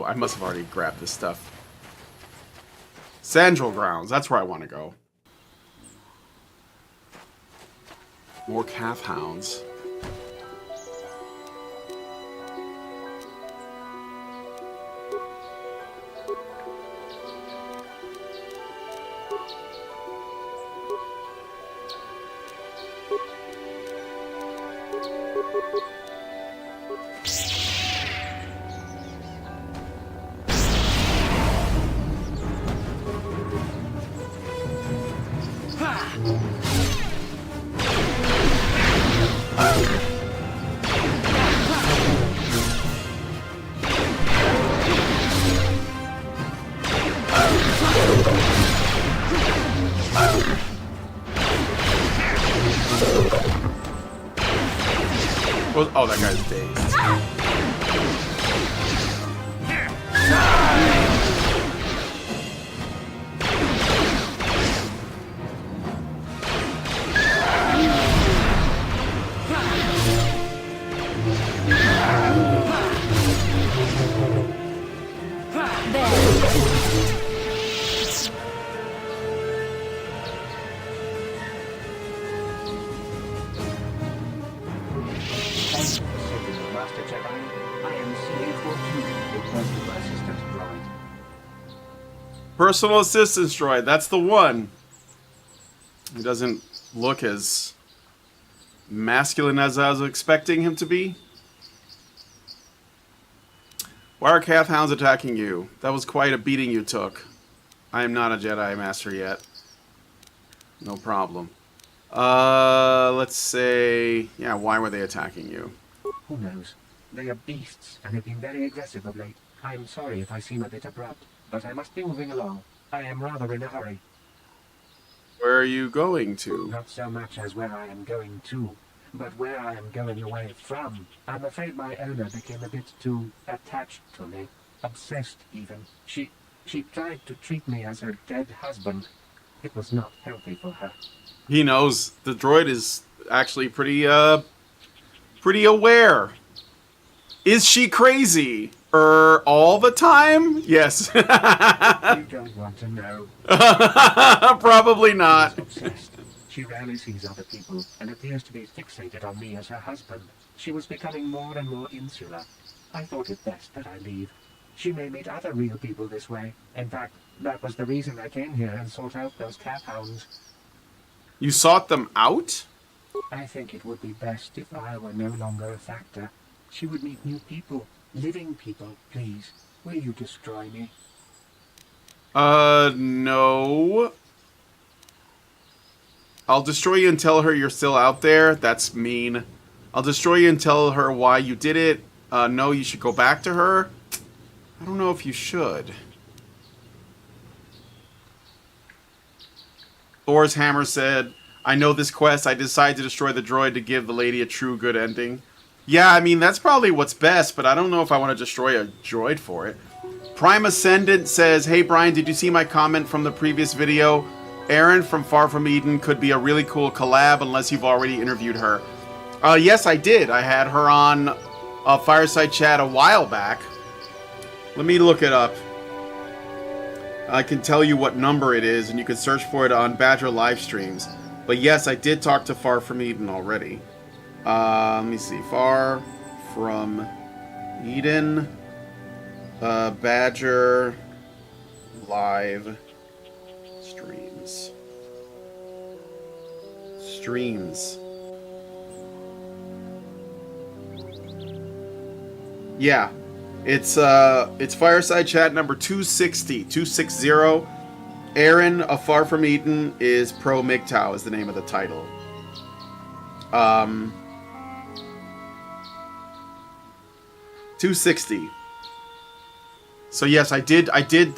I must have already grabbed this stuff. Sandral Grounds, that's where I want to go. More calf hounds. Oh, that guy's dazed. Personal assistance droid, that's the one. He doesn't look as masculine as I was expecting him to be. Why are calf hounds attacking you? That was quite a beating you took. I am not a Jedi Master yet. No problem. Let's say... Yeah, why were they attacking you? Who knows? They are beasts and have been very aggressive of late. I am sorry if I seem a bit abrupt, but I must be moving along. I am rather in a hurry. Where are you going to? Not so much as where I am going to, but where I am going away from. I'm afraid my owner became a bit too attached to me. Obsessed, even. She tried to treat me as her dead husband. It was not healthy for her. He knows. The droid is actually pretty aware. Is she crazy? All the time? Yes. You don't want to know. Probably not. Obsessed. She rarely sees other people and appears to be fixated on me as her husband. She was becoming more and more insular. I thought it best that I leave. She may meet other real people this way. In fact, that was the reason I came here and sought out those calf hounds. You sought them out? I think it would be best if I were no longer a factor. She would meet new people. Living people, please. Will you destroy me? No. I'll destroy you and tell her you're still out there. That's mean. I'll destroy you and tell her why you did it. No, you should go back to her. I don't know if you should. Thor's hammer said, I know this quest. I decided to destroy the droid to give the lady a true good ending. Yeah, I mean, that's probably what's best, but I don't know if I want to destroy a droid for it. Prime Ascendant says, hey Brian, did you see my comment from the previous video? Erin from Far From Eden could be a really cool collab unless you've already interviewed her. Yes, I did. I had her on a Fireside Chat a while back. Let me look it up. I can tell you what number it is, and you can search for it on Badger live streams. But yes, I did talk to Far From Eden already. Let me see. Far From Eden. Badger live streams. Yeah. It's Fireside Chat number 260. Aaron of Far From Eden is Pro MGTOW is the name of the title. 260. So yes, I did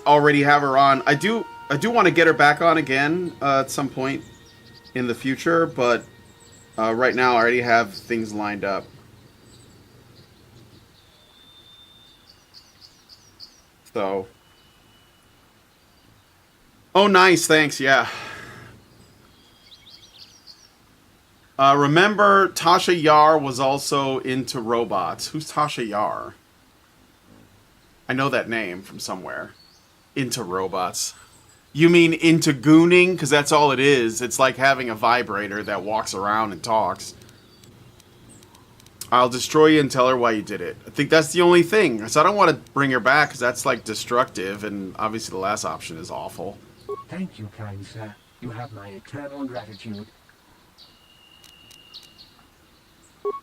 already have her on. I do want to get her back on again at some point in the future, but right now I already have things lined up. So. Oh, nice. Thanks. Yeah. Remember, Tasha Yar was also into robots. Who's Tasha Yar? I know that name from somewhere. Into robots. You mean into gooning? Because that's all it is. It's like having a vibrator that walks around and talks. I'll destroy you and tell her why you did it. I think that's the only thing. So I don't want to bring her back because that's like destructive, and obviously the last option is awful. Thank you, kind sir. You have my eternal gratitude.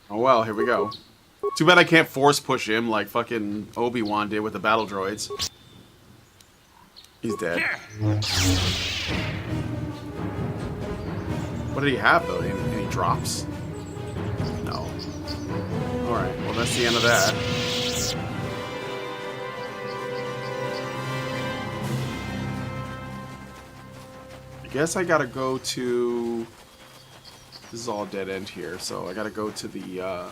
Oh well, here we go. Too bad I can't force push him like fucking Obi-Wan did with the battle droids. He's dead. What did he have though? Any drops? No. Alright, well that's the end of that. I guess I gotta go to... This is all dead end here, so I gotta go to the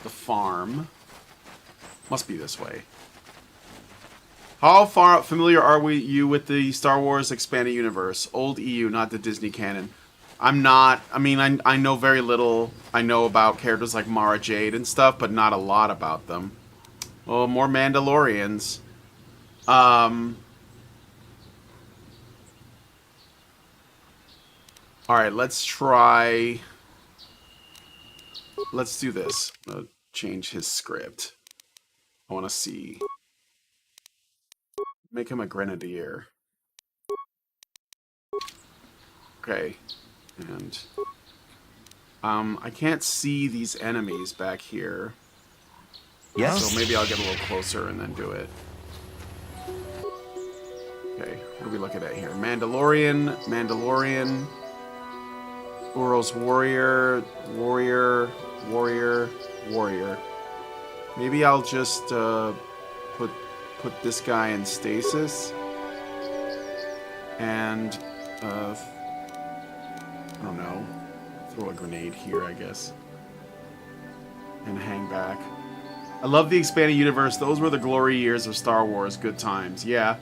farm. Must be this way. How far familiar are you with the Star Wars expanded universe? Old EU, not the Disney canon. I'm not. I mean, I know very little. I know about characters like Mara Jade and stuff, but not a lot about them. Well, more Mandalorians. Alright, let's try... Let's do this. I'll change his script. I want to see... Make him a grenadier. Okay. And... I can't see these enemies back here. Yes? So maybe I'll get a little closer and then do it. Okay, what are we looking at here? Mandalorian, Uro's warrior. Maybe I'll just put this guy in stasis. And I don't know. Throw a grenade here, I guess. And hang back. I love the expanded universe. Those were the glory years of Star Wars. Good times. Yeah.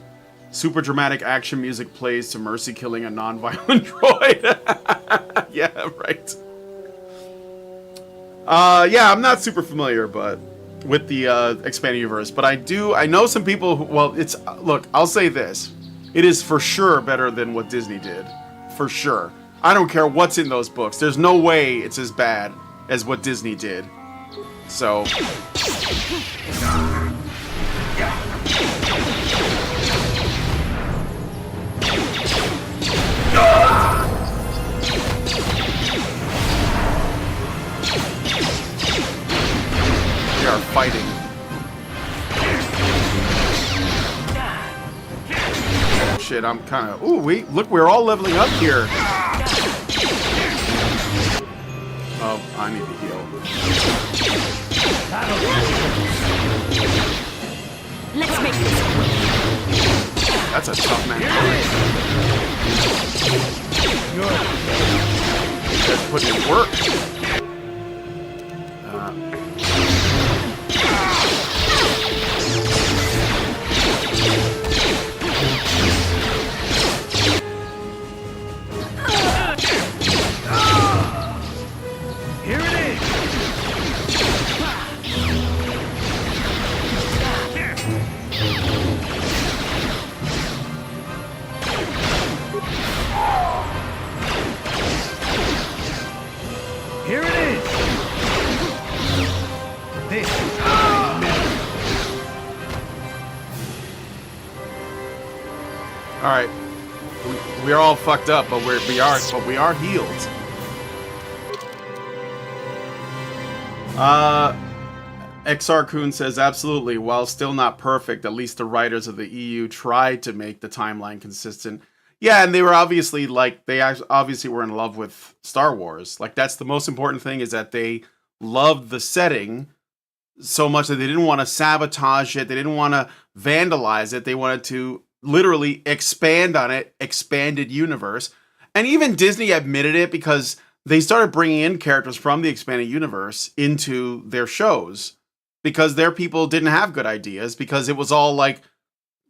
Super dramatic action music plays to mercy killing a non-violent droid. Yeah, right. Yeah, I'm not super familiar, but with the expanded universe, but I know some people who, well, it's, look, I'll say this. It is for sure better than what Disney did. For sure. I don't care what's in those books. There's no way it's as bad as what Disney did. So... We are fighting. Oh shit, I'm kind of... Ooh, look, we're all leveling up here. Oh, I need to heal. Let's make this. That's a tough man. You guys put in work. Here it is. Here it is. This is my mission. All right, we are all fucked up, but we are healed. XR Kuhn says, absolutely. While still not perfect, at least the writers of the EU tried to make the timeline consistent. Yeah, and they were obviously obviously were in love with Star Wars. Like, that's the most important thing, is that they loved the setting so much that they didn't want to sabotage it. They didn't want to vandalize it. They wanted to literally expand on it, expanded universe. And even Disney admitted it, because they started bringing in characters from the expanded universe into their shows because their people didn't have good ideas, because it was all like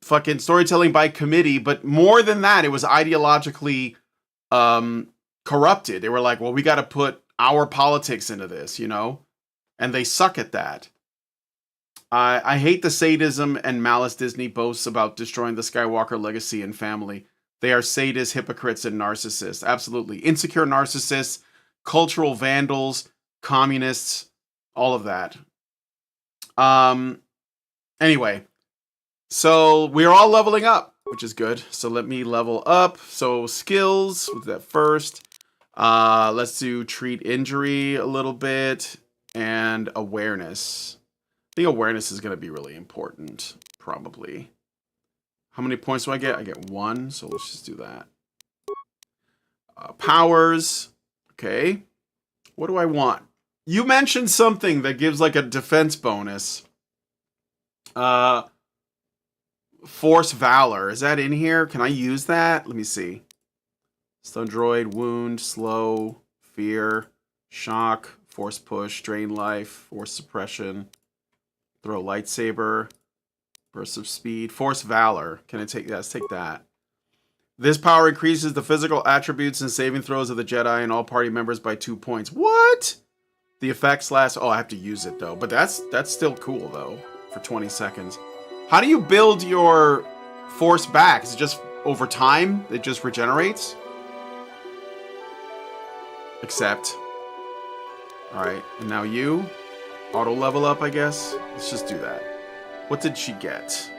fucking storytelling by committee. But more than that, it was ideologically corrupted. They were like, well, we got to put our politics into this, you know? And they suck at that. I hate the sadism and malice Disney boasts about destroying the Skywalker legacy and family. They are sadists, hypocrites, and narcissists. Absolutely. Insecure narcissists, cultural vandals, communists, all of that. Anyway, so we're all leveling up, which is good. So let me level up. So skills, we'll do that first. Let's do treat injury a little bit and awareness. I think awareness is going to be really important, probably. How many points do I get? I get 1, so let's just do that. Powers. Okay. What do I want? You mentioned something that gives like a defense bonus. Force Valor. Is that in here? Can I use that? Let me see. Stun droid, wound, slow, fear, shock, force push, drain life, force suppression, throw lightsaber, burst of speed, force valor. Can I take that? Let's take that. This power increases the physical attributes and saving throws of the Jedi and all party members by 2 points. What? The effects last. Oh, I have to use it though. But that's still cool though. For 20 seconds. How do you build your force back? Is it just over time? It just regenerates? Accept. Alright, and now you. Auto level up, I guess. Let's just do that. What did she get?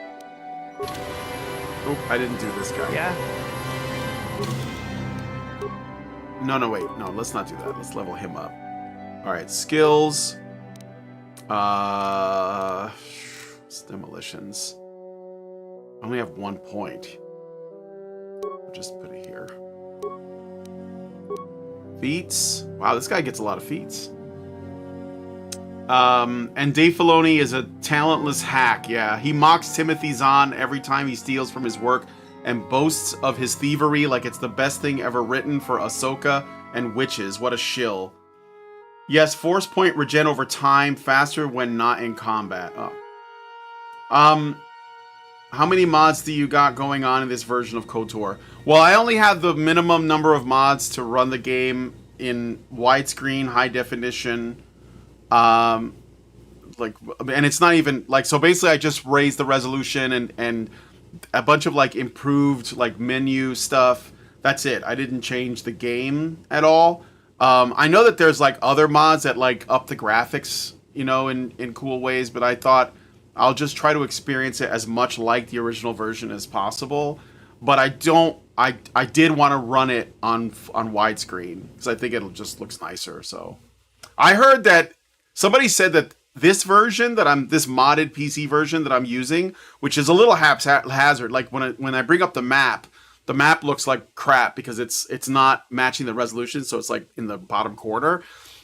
Oh, I didn't do this guy. Yeah. No, wait. No, let's not do that. Let's level him up. Alright, skills. Demolitions. I only have 1 point. I'll just put it here. Feats. Wow, this guy gets a lot of feats. And Dave Filoni is a talentless hack. Yeah, he mocks Timothy Zahn every time he steals from his work and boasts of his thievery like it's the best thing ever written for Ahsoka and witches. What a shill. Yes, force point regen over time, faster when not in combat. Oh. How many mods do you got going on in this version of KOTOR? Well, I only have the minimum number of mods to run the game in widescreen, high definition. And it's not even like, so basically I just raised the resolution and a bunch of like improved like menu stuff. That's it. I didn't change the game at all. I know that there's like other mods that like up the graphics, you know, in cool ways, but I thought I'll just try to experience it as much like the original version as possible. But I did want to run it on widescreen because I think it just looks nicer. So I heard that somebody said that this version this modded PC version that I'm using, which is a little haphazard, like when I bring up the map looks like crap because it's not matching the resolution, so it's like in the bottom corner.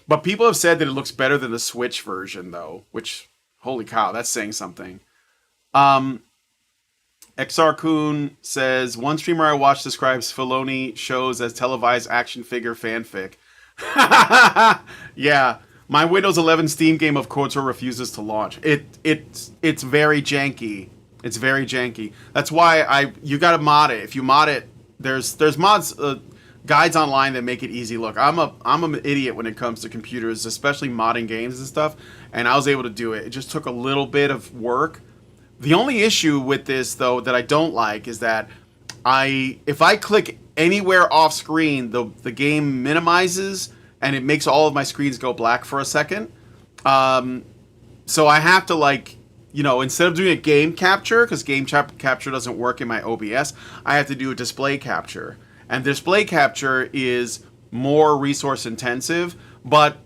But people have said that it looks better than the Switch version though, which holy cow, that's saying something. XR Kun says, one streamer I watch describes Filoni shows as televised action figure fanfic. Yeah, my Windows 11 Steam game of KOTOR refuses to launch. It's very janky. It's very janky. That's why you gotta mod it. If you mod it, there's mods, guides online that make it easy. Look, I'm an idiot when it comes to computers, especially modding games and stuff. And I was able to do it. It just took a little bit of work. The only issue with this, though, that I don't like is that if I click anywhere off screen, the game minimizes and it makes all of my screens go black for a second. So I have to like, you know, instead of doing a game capture, because game capture doesn't work in my OBS, I have to do a display capture. And display capture is more resource intensive, but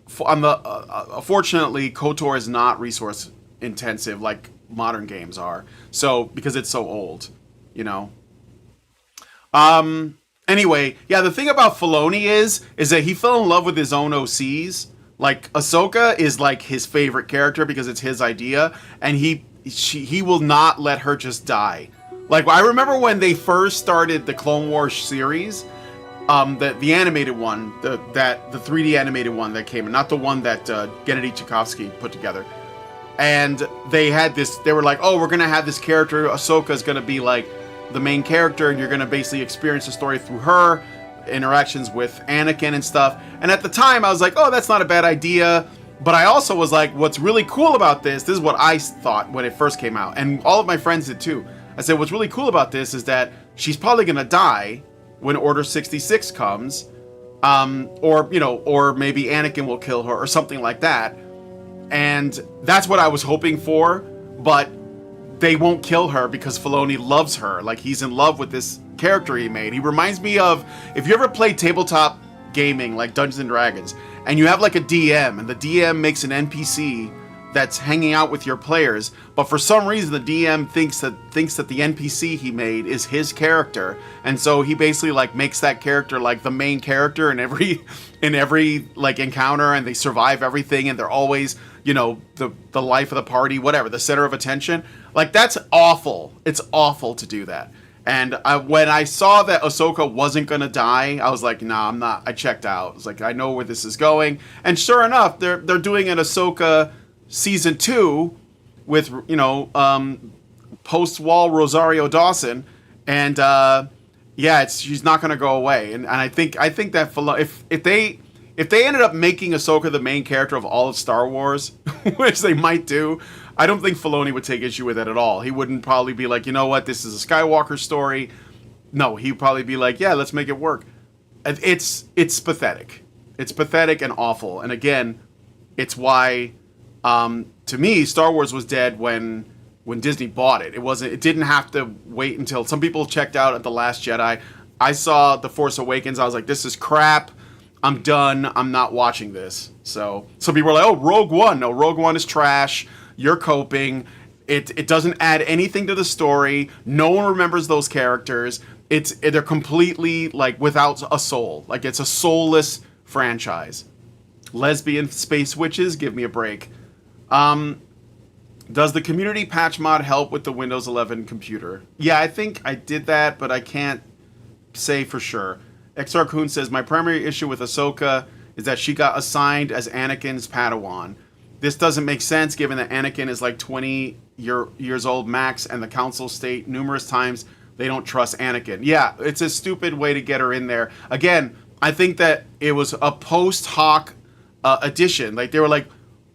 fortunately, KOTOR is not resource intensive like modern games are. So because it's so old, you know. Anyway, yeah, the thing about Filoni is that he fell in love with his own OCs. Like Ahsoka is like his favorite character because it's his idea, and he will not let her just die. Like I remember when they first started the Clone Wars series. The animated one, the 3D animated one that came in, not the one that Gennady Tchaikovsky put together. And they had this, they were like, oh, we're going to have this character, Ahsoka's going to be like the main character, and you're going to basically experience the story through her, interactions with Anakin and stuff. And at the time, I was like, oh, that's not a bad idea. But I also was like, what's really cool about this is what I thought when it first came out, and all of my friends did too. I said, what's really cool about this is that she's probably gonna die when Order 66 comes, or maybe Anakin will kill her or something like that. And that's what I was hoping for, but they won't kill her because Filoni loves her. Like, he's in love with this character he made. He reminds me of, if you ever played tabletop gaming like Dungeons and Dragons, and you have like a DM, and the DM makes an NPC that's hanging out with your players, but for some reason the DM thinks that the NPC he made is his character, and so he basically like makes that character like the main character in every like encounter, and they survive everything, and they're always, you know, the life of the party, whatever, the center of attention. Like, that's awful. It's awful to do that. And when I saw that Ahsoka wasn't gonna die, I was like, nah, I'm not. I checked out. I was like, I know where this is going. And sure enough, they're doing an Ahsoka season 2 with, you know, post-Wall Rosario Dawson, and yeah, she's not gonna go away. And I think that if they ended up making Ahsoka the main character of all of Star Wars, which they might do, I don't think Filoni would take issue with it at all. He wouldn't probably be like, you know what, this is a Skywalker story. No, he'd probably be like, yeah, let's make it work. It's pathetic. It's pathetic and awful. And again, it's why, to me, Star Wars was dead when Disney bought it. It didn't have to wait until some people checked out at The Last Jedi. I saw The Force Awakens. I was like, this is crap. I'm done. I'm not watching this. So some people were like, oh, Rogue One. No, Rogue One is trash. You're coping. It doesn't add anything to the story. No one remembers those characters. They're completely like without a soul. Like, it's a soulless franchise. Lesbian space witches, give me a break. Does the community patch mod help with the Windows 11 computer? Yeah, I think I did that, but I can't say for sure. XR Kun says, my primary issue with Ahsoka is that she got assigned as Anakin's Padawan. This doesn't make sense given that Anakin is like 20 years old max, and the council state numerous times they don't trust Anakin. Yeah, it's a stupid way to get her in there. Again, I think that it was a post hoc addition. Like, they were like,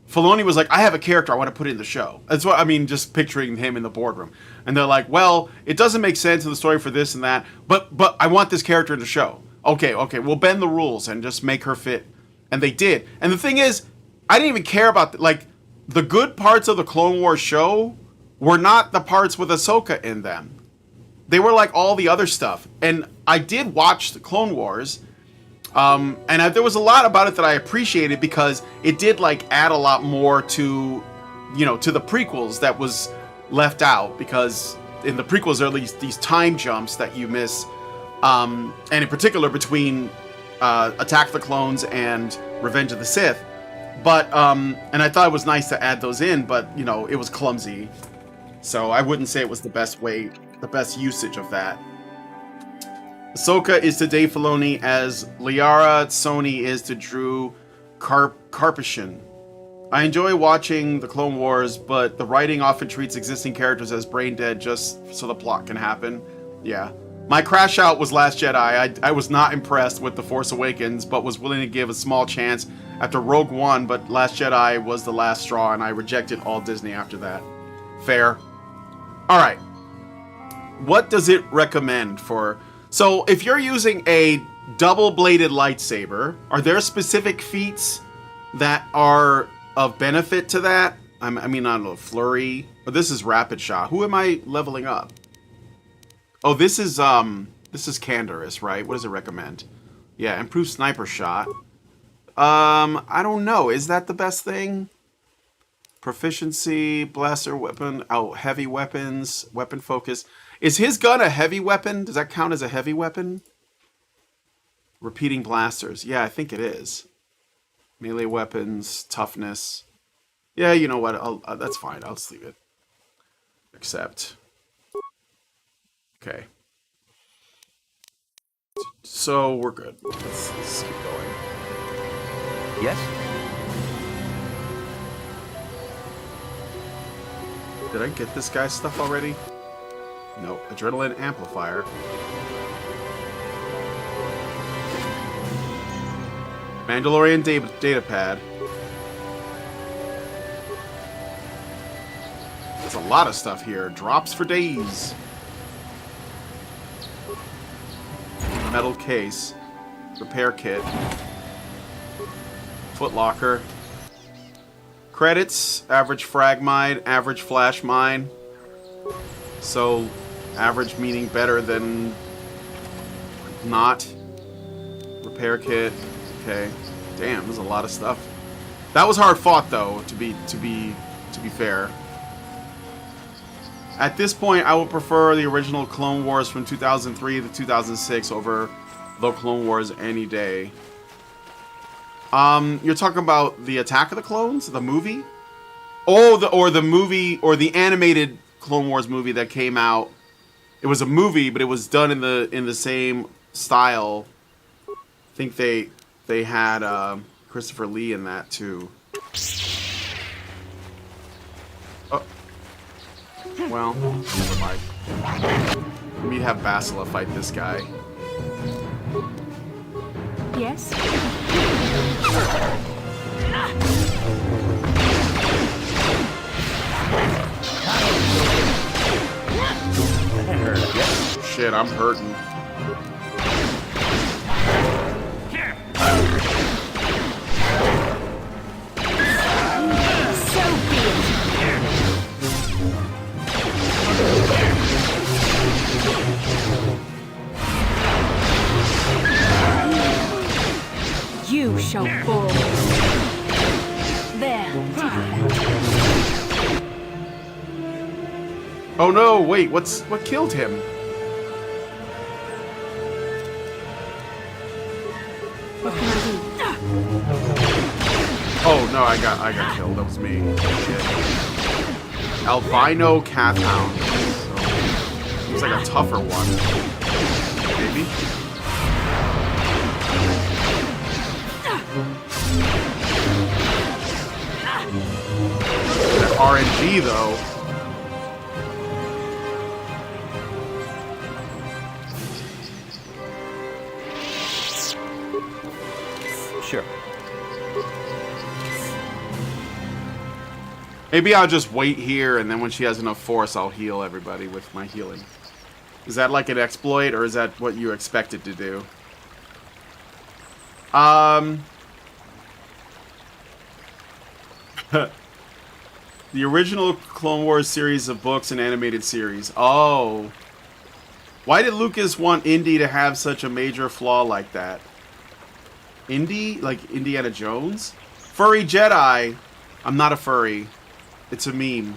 Filoni was like, I have a character I want to put in the show. That's what I mean, just picturing him in the boardroom. And they're like, well, it doesn't make sense in the story for this and that, but I want this character in the show. Okay, we'll bend the rules and just make her fit. And they did. And the thing is, I didn't even care about, the good parts of the Clone Wars show were not the parts with Ahsoka in them. They were like all the other stuff. And I did watch the Clone Wars, and there was a lot about it that I appreciated because it did add a lot more to, to the prequels that was left out, because in the prequels there are these time jumps that you miss, and in particular between Attack of the Clones and Revenge of the Sith. But and I thought it was nice to add those in, but it was clumsy, so I wouldn't say it was the best usage of that. Ahsoka is to Dave Filoni as Liara Sony is to Drew Karpyshyn. I enjoy watching the Clone Wars, but the writing often treats existing characters as brain dead just so the plot can happen. Yeah. My crash out was Last Jedi. I was not impressed with The Force Awakens, but was willing to give a small chance after Rogue One, but Last Jedi was the last straw, and I rejected all Disney after that. Fair. Alright. What does it recommend for... So, if you're using a double-bladed lightsaber, are there specific feats that are of benefit to that? I mean, I don't know, flurry. But this is rapid shot. Who am I leveling up? Oh, this is Canderous, right? What does it recommend? Yeah, improved sniper shot. I don't know. Is that the best thing? Proficiency, blaster weapon. Oh, heavy weapons, weapon focus. Is his gun a heavy weapon? Does that count as a heavy weapon? Repeating blasters. Yeah, I think it is. Melee weapons, toughness. Yeah, you know what? That's fine. I'll just leave it. Accept. Okay. So we're good. Let's keep going. Yes? Did I get this guy's stuff already? No. Adrenaline amplifier. Mandalorian data pad. There's a lot of stuff here. Drops for days. Metal case. Repair kit. Footlocker. Credits. Average frag mine. Average flash mine. So, average meaning better than not. Repair kit. Okay. Damn, there's a lot of stuff. That was hard fought though, to be fair. At this point, I would prefer the original Clone Wars from 2003 to 2006 over the Clone Wars any day. You're talking about the Attack of the Clones, the movie? Oh, the movie or the animated Clone Wars movie that came out. It was a movie, but it was done in the same style. I think they had Christopher Lee in that too. Oh. Well, never mind. We'd have Basila fight this guy. Yes? That hurt. Yep. Shit, I'm hurting. You shall fall. There. Oh no, wait, what killed him? What can I do? Oh no, I got killed. That was me. Shit. Albino cat hound. So, seems like a tougher one. Maybe. That RNG though. Sure. Maybe I'll just wait here, and then when she has enough force, I'll heal everybody with my healing. Is that like an exploit, or is that what you expected to do? The original Clone Wars series of books and animated series. Oh. Why did Lucas want Indy to have such a major flaw like that? Indy? Like Indiana Jones? Furry Jedi. I'm not a furry. It's a meme.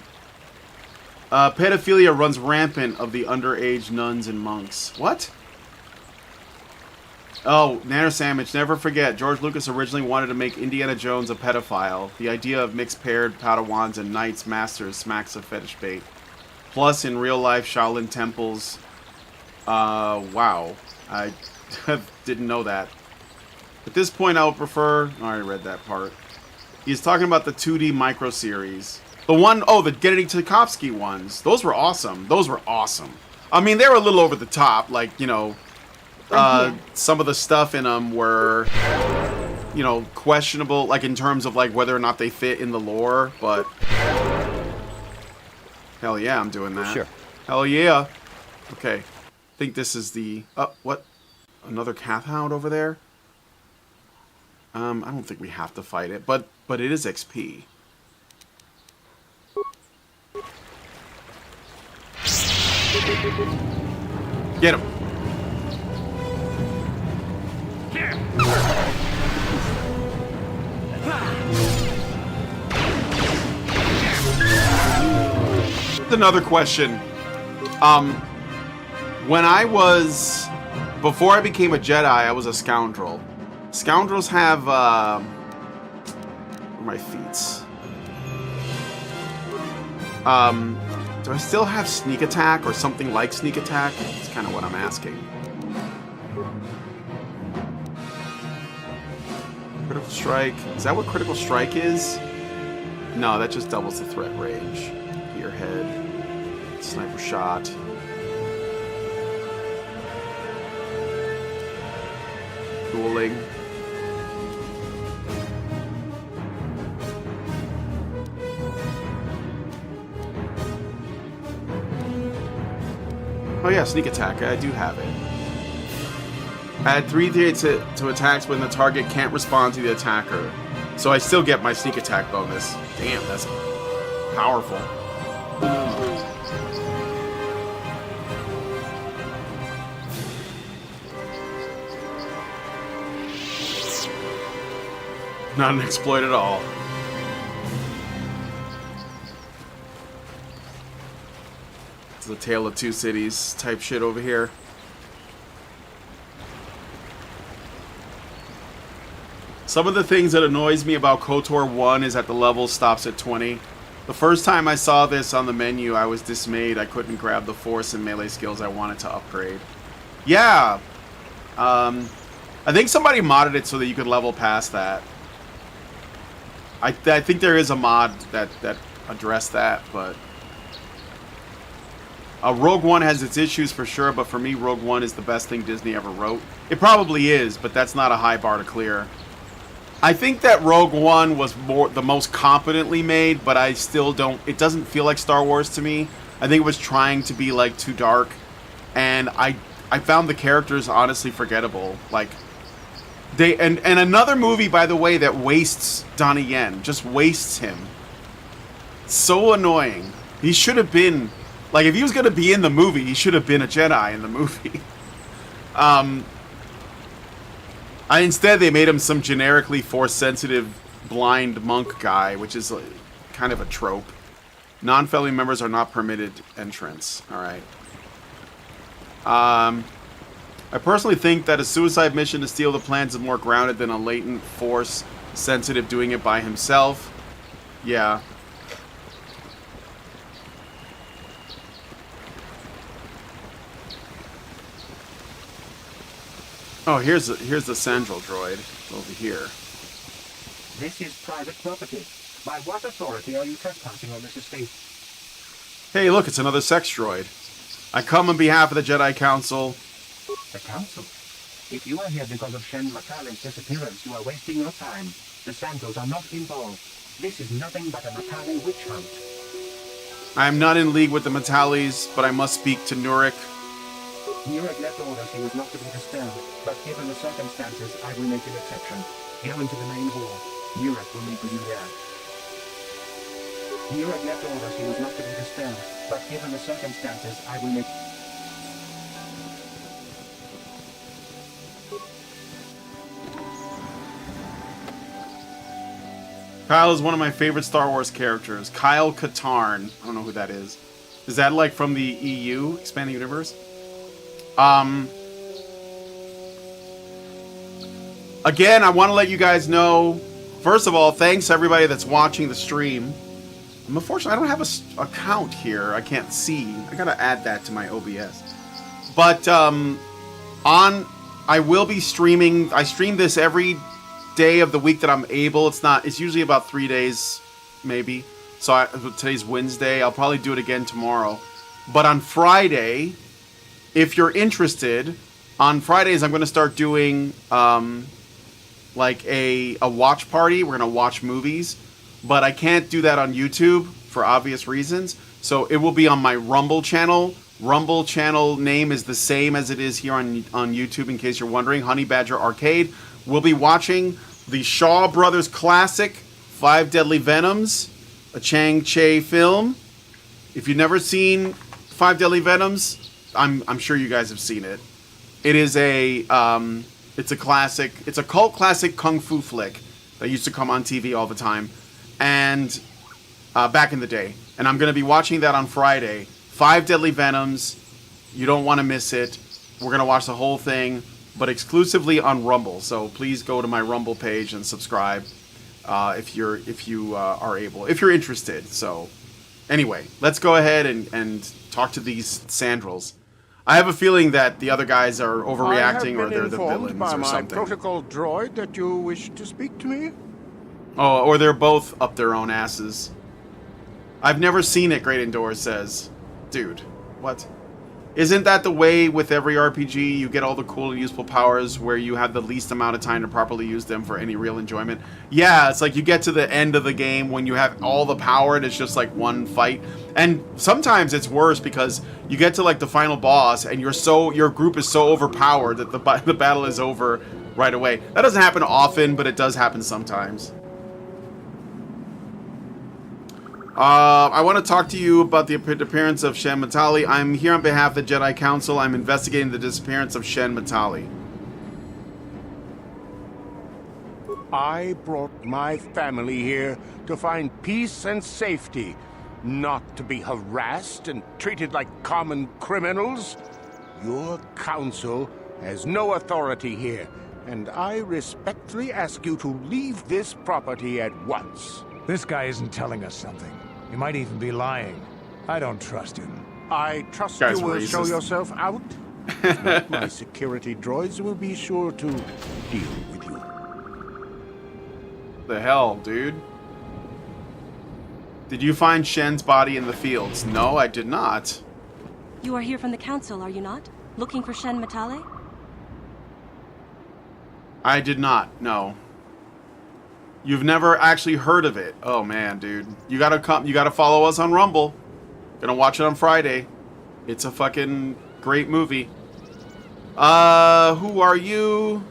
Pedophilia runs rampant of the underage nuns and monks. What? Oh, Nanner Sandwich, never forget, George Lucas originally wanted to make Indiana Jones a pedophile. The idea of mixed-paired Padawans and Knights Masters smacks of fetish bait. Plus, in real-life Shaolin temples... wow. I didn't know that. At this point, I would prefer... I already read that part. He's talking about the 2D micro-series. The one... Oh, the Gennady Tartakovsky ones. Those were awesome. Those were awesome. I mean, they were a little over the top. Like, you know... some of the stuff in them were, you know, questionable, like in terms of like whether or not they fit in the lore, but hell yeah, I'm doing that. Sure. Hell yeah. Okay. I think this is the, what? Another Cath Hound over there? I don't think we have to fight it, but it is XP. Get him. Another question. When I was... Before I became a Jedi, I was a scoundrel. Scoundrels have, where are my feats? Do I still have sneak attack or something like sneak attack? That's kind of what I'm asking. Critical strike. Is that what critical strike is? No, that just doubles the threat range. Gearhead. Sniper shot. Dueling. yeah, sneak attack. I do have it. Add 3 to attacks when the target can't respond to the attacker. So I still get my sneak attack bonus. Damn, that's powerful. Not an exploit at all. It's the Tale of Two Cities type shit over here. Some of the things that annoys me about KOTOR 1 is that the level stops at 20. The first time I saw this on the menu, I was dismayed. I couldn't grab the force and melee skills I wanted to upgrade. Yeah. I think somebody modded it so that you could level past that. I think there is a mod that addressed that, but... Rogue One has its issues for sure, but for me, Rogue One is the best thing Disney ever wrote. It probably is, but that's not a high bar to clear. I think that Rogue One was the most competently made, but I still don't... It doesn't feel like Star Wars to me. I think it was trying to be, like, too dark. And I found the characters honestly forgettable. Like, and another movie, by the way, that wastes Donnie Yen. Just wastes him. So annoying. He should have been... Like, if he was going to be in the movie, he should have been a Jedi in the movie. Instead, they made him some generically force-sensitive, blind monk guy, which is kind of a trope. Non-family members are not permitted entrance. All right. I personally think that a suicide mission to steal the plans is more grounded than a latent force-sensitive doing it by himself. Yeah. Oh, here's the Sandral droid over here. This is private property. By what authority are you trespassing on this estate? Hey, look, it's another sex droid. I come on behalf of the Jedi Council. The Council? If you are here because of Shen Matali's disappearance, you are wasting your time. The Sandrals are not involved. This is nothing but a Matali witch hunt. I am not in league with the Matalis, but I must speak to Nurik. Nurik left orders he was not to be disturbed, but given the circumstances, I will make an exception. Go into the main hall. Nurik will meet with you there. Nurik left orders he was not to be disturbed, but given the circumstances, I will make... Kyle is one of my favorite Star Wars characters. Kyle Katarn. I don't know who that is. Is that like from the EU, Expanding Universe? Again, I want to let you guys know, first of all, thanks everybody that's watching the stream. Unfortunately, I don't have a count here. I can't see. I gotta add that to my OBS. But, I will be streaming. I stream this every day of the week that I'm able. It's usually about 3 days, maybe. So today's Wednesday. I'll probably do it again tomorrow. But on Friday... If you're interested, on Fridays I'm going to start doing like a watch party. We're going to watch movies, but I can't do that on YouTube for obvious reasons. So it will be on my Rumble channel. Rumble channel name is the same as it is here on YouTube, in case you're wondering. Honey Badger Arcade. We'll be watching the Shaw Brothers classic, 5 Deadly Venoms, a Chang Che film. If you've never seen 5 Deadly Venoms, I'm sure you guys have seen it. It is it's a classic. It's a cult classic kung fu flick that used to come on TV all the time, and back in the day. And I'm going to be watching that on Friday. 5 Deadly Venoms. You don't want to miss it. We're going to watch the whole thing, but exclusively on Rumble. So please go to my Rumble page and subscribe if you are able, if you're interested. So anyway, let's go ahead and talk to these Sandrals. I have a feeling that the other guys are overreacting, or they're the villains by or my something. protocol droid that you wish to speak to me? Oh, or they're both up their own asses. I've never seen it, Great Indoors says. Dude, what? Isn't that the way with every RPG? You get all the cool and useful powers where you have the least amount of time to properly use them for any real enjoyment. Yeah, it's like you get to the end of the game when you have all the power and it's just like one fight. And sometimes it's worse because you get to like the final boss and your group is so overpowered that the battle is over right away. That doesn't happen often, but it does happen sometimes. I want to talk to you about the appearance of Shen Matali. I'm here on behalf of the Jedi Council. I'm investigating the disappearance of Shen Matali. I brought my family here to find peace and safety, not to be harassed and treated like common criminals. Your council has no authority here, and I respectfully ask you to leave this property at once. This guy isn't telling us something. He might even be lying. I don't trust him. I trust you will show yourself out. If not, my security droids will be sure to deal with you. The hell, dude? Did you find Shen's body in the fields? No, I did not. You are here from the council, are you not? Looking for Shen Matali? I did not, no. You've never actually heard of it. Oh man, dude. You gotta follow us on Rumble. Gonna watch it on Friday. It's a fucking great movie. Who are you?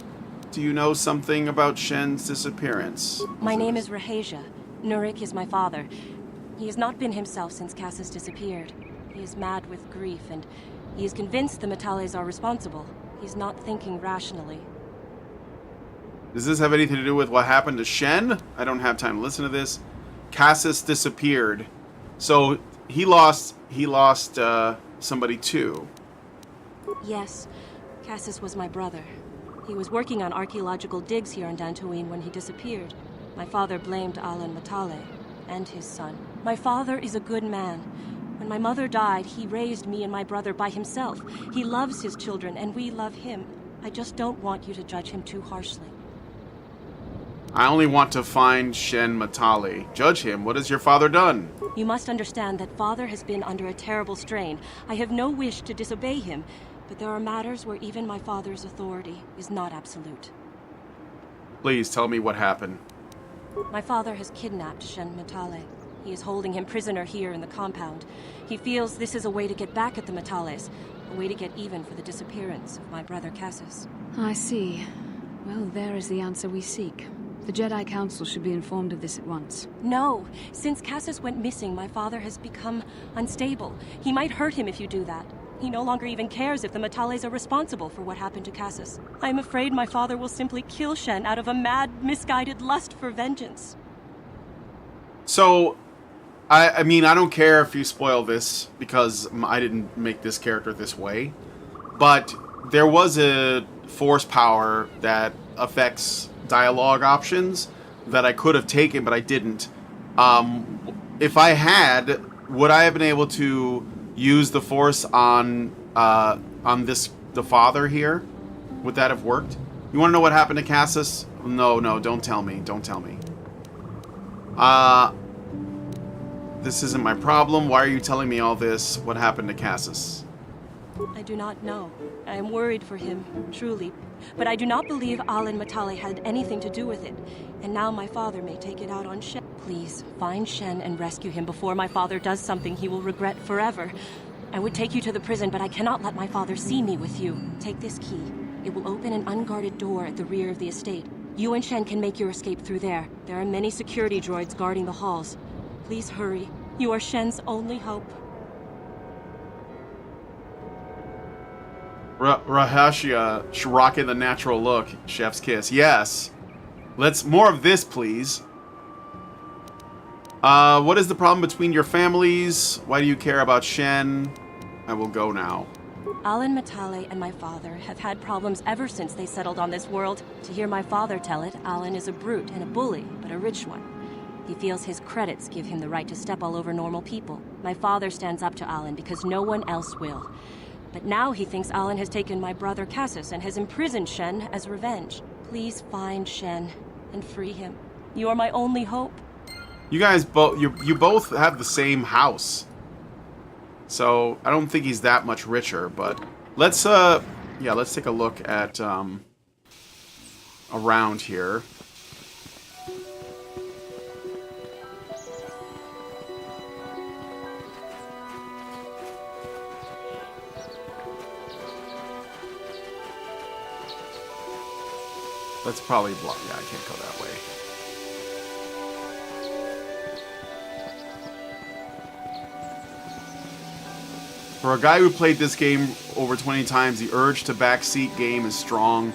Do you know something about Shen's disappearance? My name is Rahasia. Nurik is my father. He has not been himself since Cassius disappeared. He is mad with grief, and he is convinced the Matales are responsible. He's not thinking rationally. Does this have anything to do with what happened to Shen? I don't have time to listen to this. Cassius disappeared. So he lost somebody too. Yes, Cassius was my brother. He was working on archaeological digs here on Dantooine when he disappeared. My father blamed Alan Matale and his son. My father is a good man. When my mother died, he raised me and my brother by himself. He loves his children, and we love him. I just don't want you to judge him too harshly. I only want to find Shen Matali. Judge him. What has your father done? You must understand that father has been under a terrible strain. I have no wish to disobey him, but there are matters where even my father's authority is not absolute. Please tell me what happened. My father has kidnapped Shen Matale. He is holding him prisoner here in the compound. He feels this is a way to get back at the Matales, a way to get even for the disappearance of my brother Cassius. I see. Well, there is the answer we seek. The Jedi Council should be informed of this at once. No. Since Cassius went missing, my father has become unstable. He might hurt him if you do that. He no longer even cares if the Matales are responsible for what happened to Cassius. I am afraid my father will simply kill Shen out of a mad, misguided lust for vengeance. So, I mean, I don't care if you spoil this, because I didn't make this character this way. But there was a force power that affects dialogue options that I could have taken, but I didn't. If I had, would I have been able to use the force on the father here? Would that have worked? You want to know what happened to Cassius? No, don't tell me. Don't tell me. This isn't my problem. Why are you telling me all this? What happened to Cassius? I do not know. I am worried for him, truly. But I do not believe Alan Matale had anything to do with it. And now my father may take it out on Shen. Please, find Shen and rescue him before my father does something he will regret forever. I would take you to the prison, but I cannot let my father see me with you. Take this key. It will open an unguarded door at the rear of the estate. You and Shen can make your escape through there. There are many security droids guarding the halls. Please hurry. You are Shen's only hope. Rahasia rocking the natural look. Chef's kiss. Yes. Let's more of this, please. What is the problem between your families? Why do you care about Shen? I will go now. Alan Matale and my father have had problems ever since they settled on this world. To hear my father tell it, Alan is a brute and a bully, but a rich one. He feels his credits give him the right to step all over normal people. My father stands up to Alan because no one else will. But now he thinks Alan has taken my brother Cassius and has imprisoned Shen as revenge. Please find Shen and free him. You are my only hope. You guys both, you both have the same house. So I don't think he's that much richer, but let's let's take a look at around here. Let's probably block. Yeah, I can't go that way. For a guy who played this game over 20 times, the urge to backseat game is strong.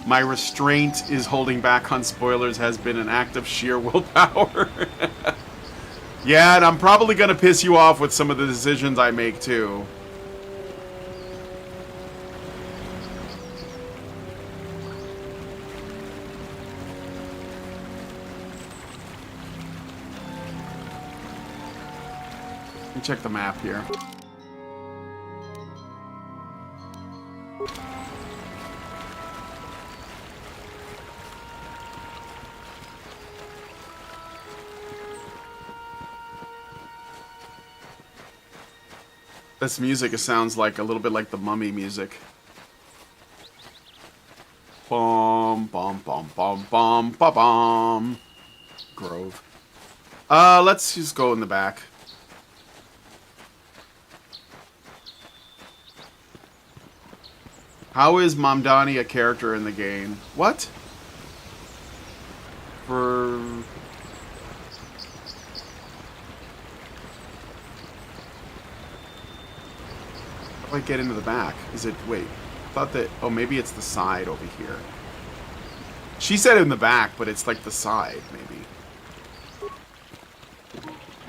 My restraint is holding back on spoilers has been an act of sheer willpower. Yeah, and I'm probably going to piss you off with some of the decisions I make, too. Let me check the map here. This music sounds like a little bit like the Mummy music. Bom bom bom bom bom bom bom. Grove. Let's just go in the back. How is Mamdani a character in the game? What? For... How do I get into the back? Is it... Wait. I thought that... Oh, maybe it's the side over here. She said in the back, but it's like the side, maybe.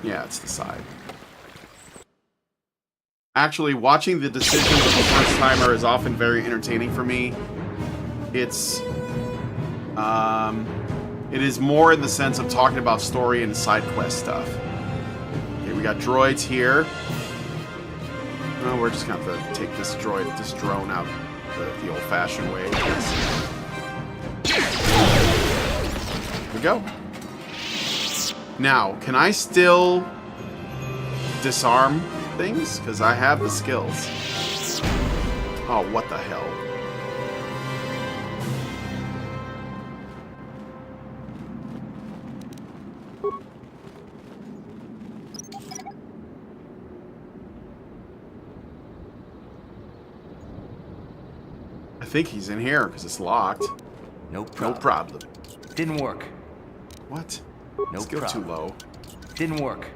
Yeah, it's the side. Actually, watching the decisions of the first timer is often very entertaining for me. It's... it is more in the sense of talking about story and side quest stuff. Okay, we got droids here. Oh, we're just gonna have to take this drone out the old-fashioned way. Here we go. Now, can I still disarm things? Because I have the skills. Oh, what the hell? I think he's in here because it's locked. No problem. No problem. Didn't work. What? No Skill problem. too low. Didn't work.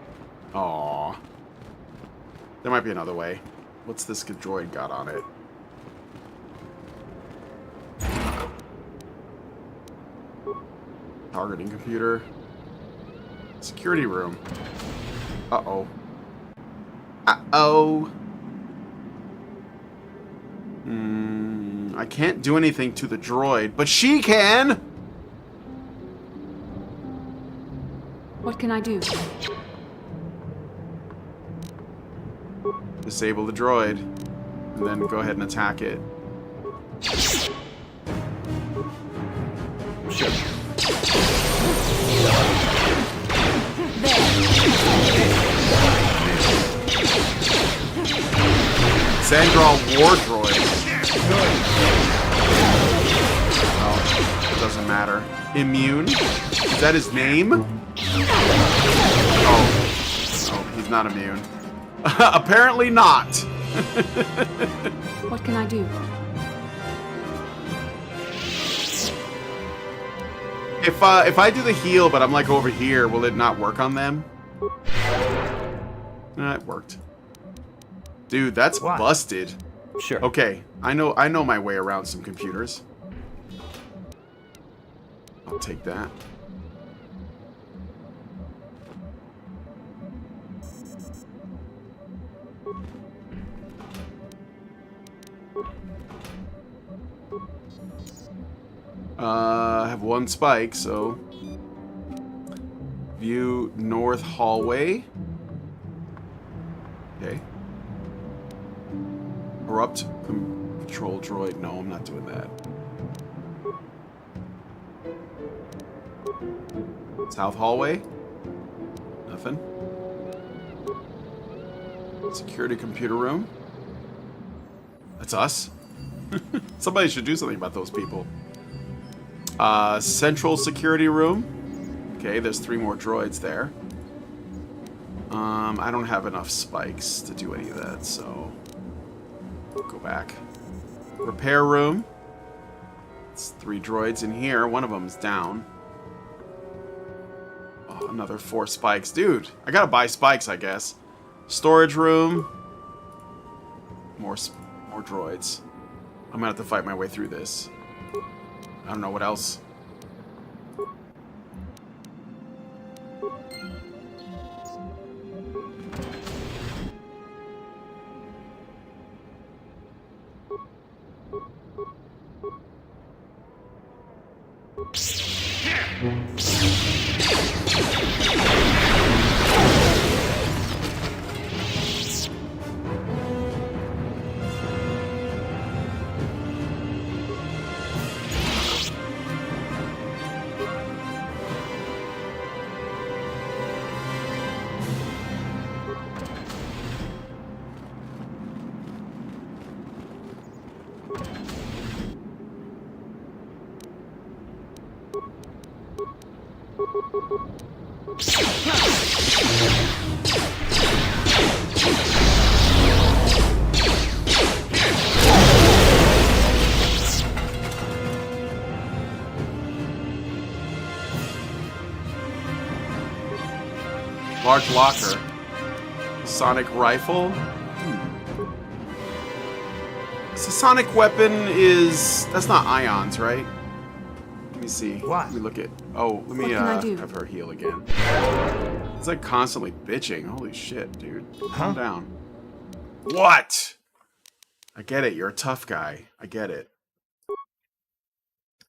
Aww. There might be another way. What's this droid got on it? Targeting computer. Security room. Uh-oh. Uh-oh. I can't do anything to the droid, but she can! What can I do? Disable the droid, and then go ahead and attack it. Sure. Sandral War Droid. Oh, it doesn't matter. Immune? Is that his name? Oh, he's not immune. Apparently not. What can I do? If I do the heal, but I'm like over here, will it not work on them? It worked. Dude, that's busted. Sure. Okay, I know my way around some computers. I'll take that. I have one spike, so view north hallway. Okay. Corrupt control droid. No, I'm not doing that. South hallway. Nothing. Security computer room. That's us. Somebody should do something about those people. Central security room. Okay, there's 3 more droids there. I don't have enough spikes to do any of that, so go back. Repair room. It's 3 droids in here. One of them's down. Oh, another 4 spikes. Dude, I gotta buy spikes, I guess. Storage room. More droids. I'm gonna have to fight my way through this. I don't know what else. Large locker. Sonic rifle. So sonic weapon is... That's not ions, right? Let me see. What? Let me look at... Oh, let me have her heal again. It's like constantly bitching. Holy shit, dude. Calm down. What? I get it. You're a tough guy. I get it.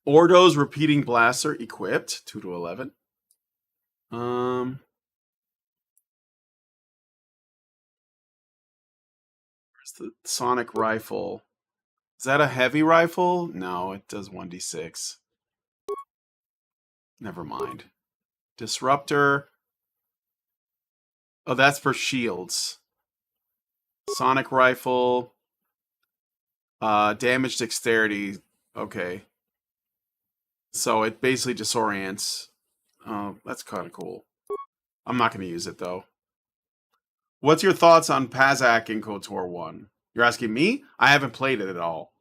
Ordo's repeating blaster equipped. 2 to 11. Where's the sonic rifle? Is that a heavy rifle? No, it does 1d6. Never mind. Disruptor. Oh, that's for shields. Sonic rifle. Damage dexterity. Okay. So it basically disorients. Oh, that's kind of cool. I'm not going to use it, though. What's your thoughts on Kashyyyk in KOTOR 1? You're asking me? I haven't played it at all.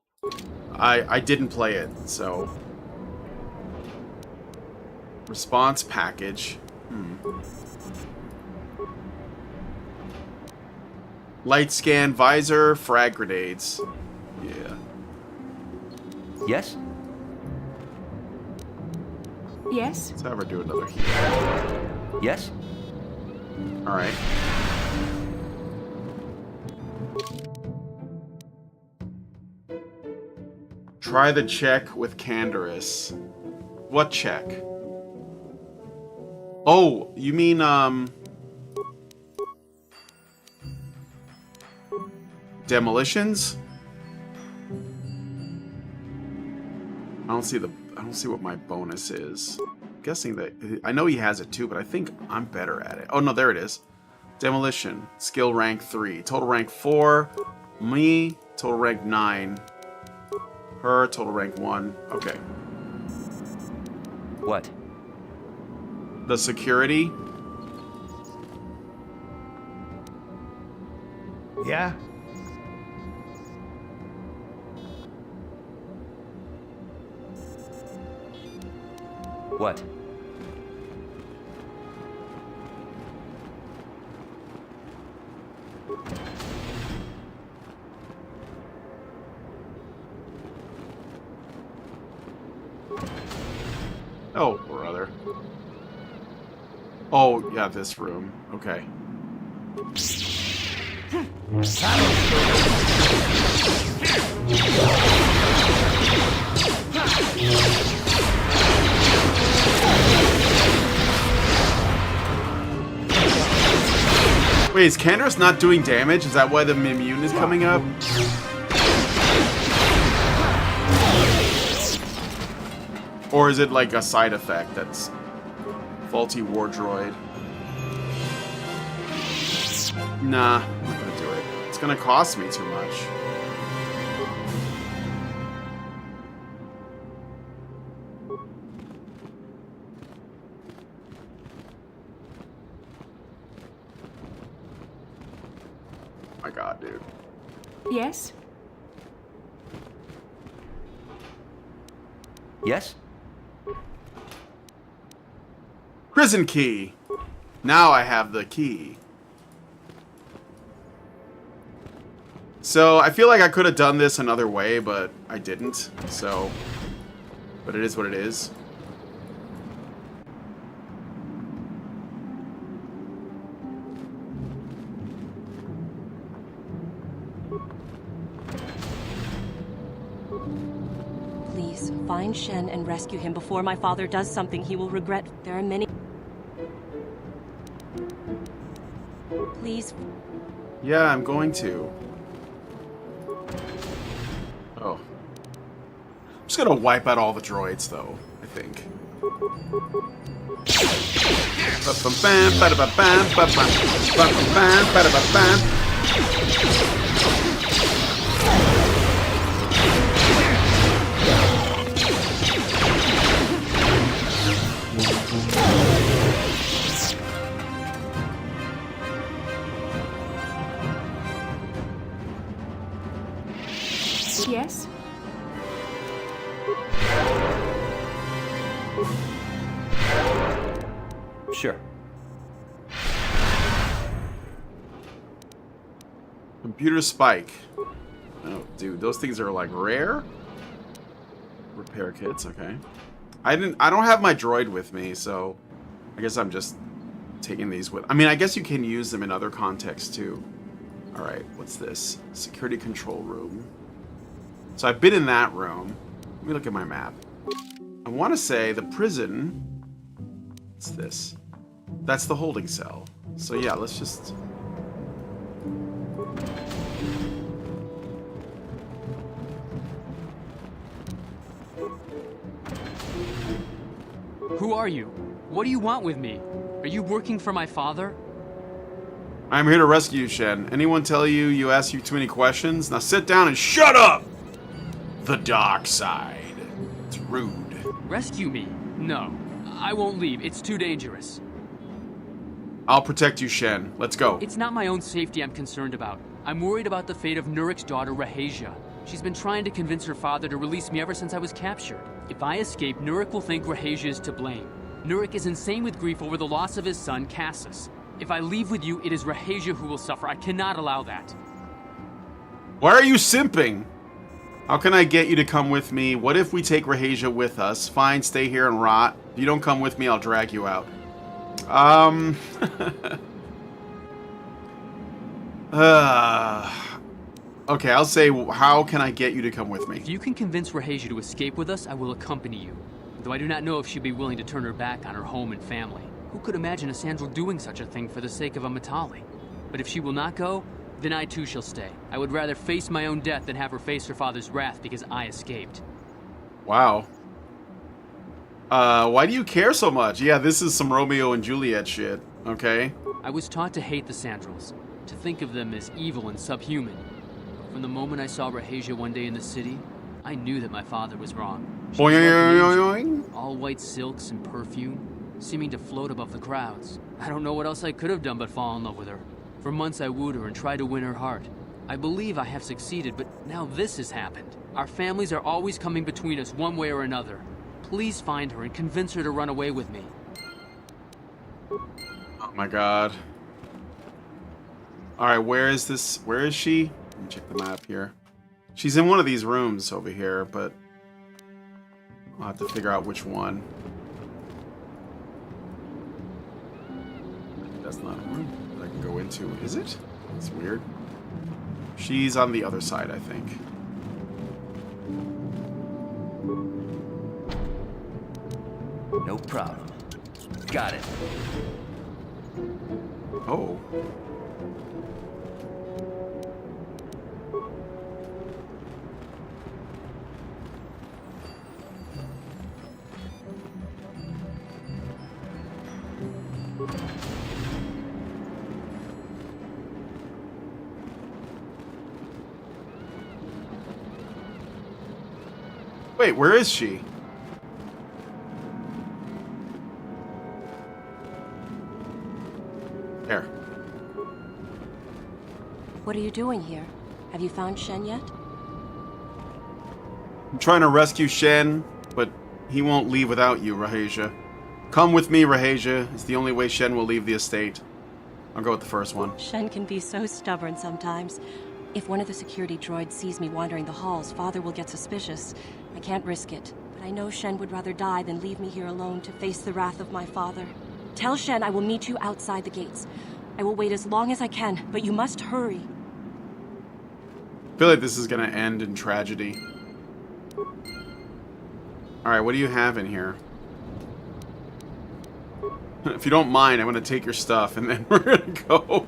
I didn't play it, so... Response package. Light scan visor, frag grenades. Yeah. Yes? Yes? Let's have her do another heal. Yes? Alright. Try the check with Canderous. What check? Oh, you mean, demolitions? I don't see what my bonus is. I'm guessing that I know he has it too, but I think I'm better at it. Oh no, there it is. Demolition, skill rank 3, total rank 4. Me, total rank 9. Her, total rank 1. Okay. What? The security. Yeah? What? Oh, brother. Oh, yeah, this room. Okay. Wait, is Canderous not doing damage? Is that why the immune is coming up? Or is it like a side effect that's faulty war droid? Nah, I'm not gonna do it. gonna cost me too much. My God, dude. Yes? Yes? Prison key. Now I have the key. So I feel like I could have done this another way, but I didn't. So, but it is what it is. Please, find Shen and rescue him before my father does something he will regret. There are many... Please. Yeah, I'm going to. Oh. I'm just gonna wipe out all the droids, though, I think. Yes? Sure. Computer spike. Oh, dude, those things are like rare. Repair kits, okay. I don't have my droid with me, so I guess I'm just taking these with. I mean, I guess you can use them in other contexts too. All right, what's this? Security control room. So I've been in that room. Let me look at my map. I want to say the prison. What's this? That's the holding cell. So yeah, let's just. Who are you? What do you want with me? Are you working for my father? I'm here to rescue you, Shen. Anyone tell you you ask you too many questions? Now sit down and shut up! The dark side. It's rude. Rescue me? No. I won't leave. It's too dangerous. I'll protect you, Shen. Let's go. It's not my own safety I'm concerned about. I'm worried about the fate of Nurik's daughter, Rahasia. She's been trying to convince her father to release me ever since I was captured. If I escape, Nurik will think Rahasia is to blame. Nurik is insane with grief over the loss of his son, Cassius. If I leave with you, it is Rahasia who will suffer. I cannot allow that. Why are you simping? How can I get you to come with me? What if we take Rahasia with us? Fine, stay here and rot. If you don't come with me, I'll drag you out. Okay, I'll say, how can I get you to come with me? If you can convince Rahasia to escape with us, I will accompany you. Though I do not know if she'd be willing to turn her back on her home and family. Who could imagine a Sandral doing such a thing for the sake of a Matali? But if she will not go, then I too shall stay. I would rather face my own death than have her face her father's wrath because I escaped. Wow. Why do you care so much? Yeah, this is some Romeo and Juliet shit, okay? I was taught to hate the Sandrals, to think of them as evil and subhuman. From the moment I saw Rahasia one day in the city, I knew that my father was wrong. She was like an angel, all white silks and perfume, seeming to float above the crowds. I don't know what else I could have done but fall in love with her. For months I wooed her and tried to win her heart. I believe I have succeeded, but now this has happened. Our families are always coming between us one way or another. Please find her and convince her to run away with me. Oh my god. Alright, where is this? Where is she? Let me check the map here. She's in one of these rooms over here, but I'll have to figure out which one. That's not a room that I can go into, is it? That's weird. She's on the other side, I think. No problem. Got it. Oh. Wait, where is she? There. What are you doing here? Have you found Shen yet? I'm trying to rescue Shen, but he won't leave without you, Rahesia. Come with me, Rahesia. It's the only way Shen will leave the estate. I'll go with the first one. Shen can be so stubborn sometimes. If one of the security droids sees me wandering the halls, Father will get suspicious. I can't risk it, but I know Shen would rather die than leave me here alone to face the wrath of my father. Tell Shen I will meet you outside the gates. I will wait as long as I can, but you must hurry. I feel like this is gonna end in tragedy. Alright, what do you have in here? If you don't mind, I'm gonna take your stuff and then we're gonna go.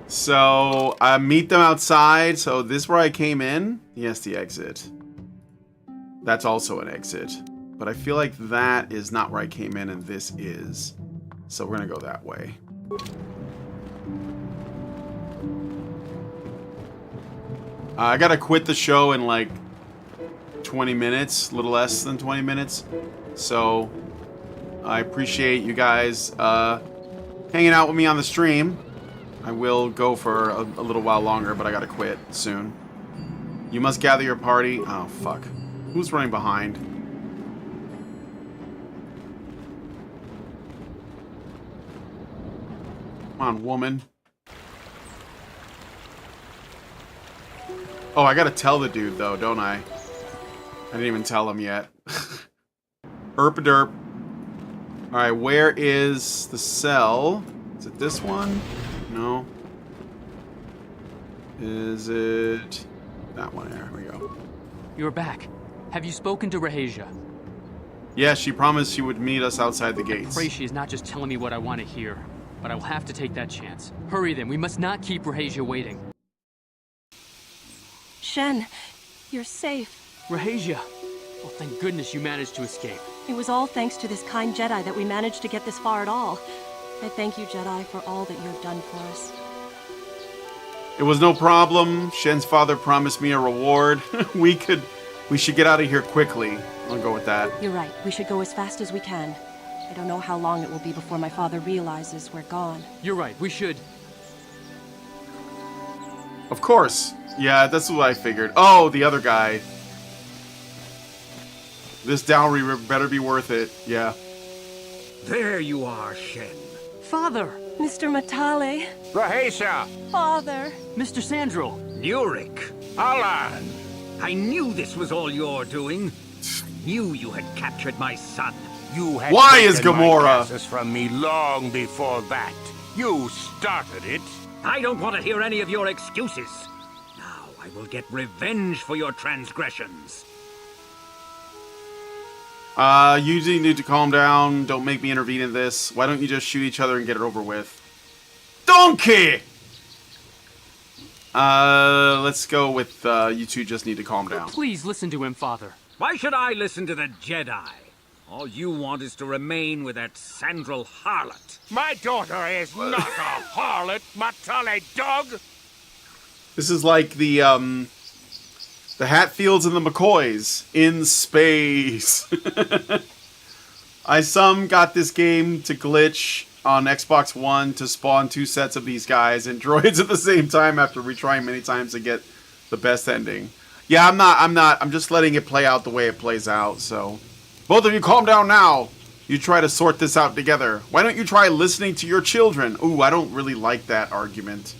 So, meet them outside. So, this is where I came in? Yes, the exit. That's also an exit. But I feel like that is not where I came in and this is. So, we're gonna go that way. I gotta quit the show in like 20 minutes, a little less than 20 minutes. So, I appreciate you guys hanging out with me on the stream. I will go for a little while longer, but I gotta quit soon. You must gather your party. Oh, fuck. Who's running behind? Come on, woman. Oh, I gotta tell the dude, though, don't I? I didn't even tell him yet. Erp-a-derp. Alright, where is the cell? Is it this one? No. Is it... that one? There we go. You're back. Have you spoken to Rahesia? Yeah, she promised she would meet us outside the gates. I pray she is not just telling me what I want to hear, but I will have to take that chance. Hurry then, we must not keep Rahesia waiting. Shen, you're safe. Rahesia! Well, thank goodness you managed to escape. It was all thanks to this kind Jedi that we managed to get this far at all. I thank you, Jedi, for all that you have done for us. It was no problem. Shen's father promised me a reward. We should get out of here quickly. I'll go with that. You're right. We should go as fast as we can. I don't know how long it will be before my father realizes we're gone. You're right. We should. Of course. Yeah, that's what I figured. Oh, the other guy. This dowry better be worth it. Yeah. There you are, Shen. Father! Mr. Matale. Rahesia! Father! Mr. Sandro! Nurik! Alan! I knew this was all your doing. I knew you had captured my son. You had Why is taken Gamora? my classes from me long before that. You started it. I don't want to hear any of your excuses. Now I will get revenge for your transgressions. You need to calm down. Don't make me intervene in this. Why don't you just shoot each other and get it over with? Donkey! Let's go with, you two just need to calm down. Please listen to him, Father. Why should I listen to the Jedi? All you want is to remain with that Sandral harlot. My daughter is not a harlot, Matale dog! This is like the Hatfields and the McCoys in space. I got this game to glitch on Xbox One to spawn 2 sets of these guys and droids at the same time after retrying many times to get the best ending. Yeah, I'm just letting it play out the way it plays out, so. Both of you calm down now. You try to sort this out together. Why don't you try listening to your children? Ooh, I don't really like that argument.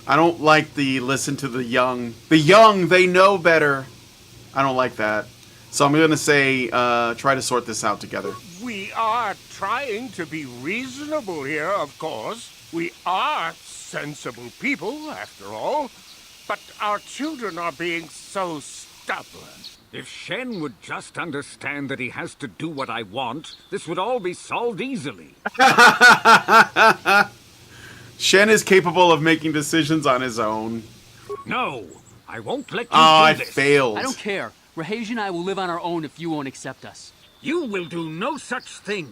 I don't like the listen to the young. The young, they know better. I don't like that. So I'm going to say try to sort this out together. We are trying to be reasonable here, of course. We are sensible people, after all. But our children are being so stubborn. If Shen would just understand that he has to do what I want, this would all be solved easily. Shen is capable of making decisions on his own. No, I won't let you do this. I failed. I don't care. Rahesia and I will live on our own if you won't accept us. You will do no such thing.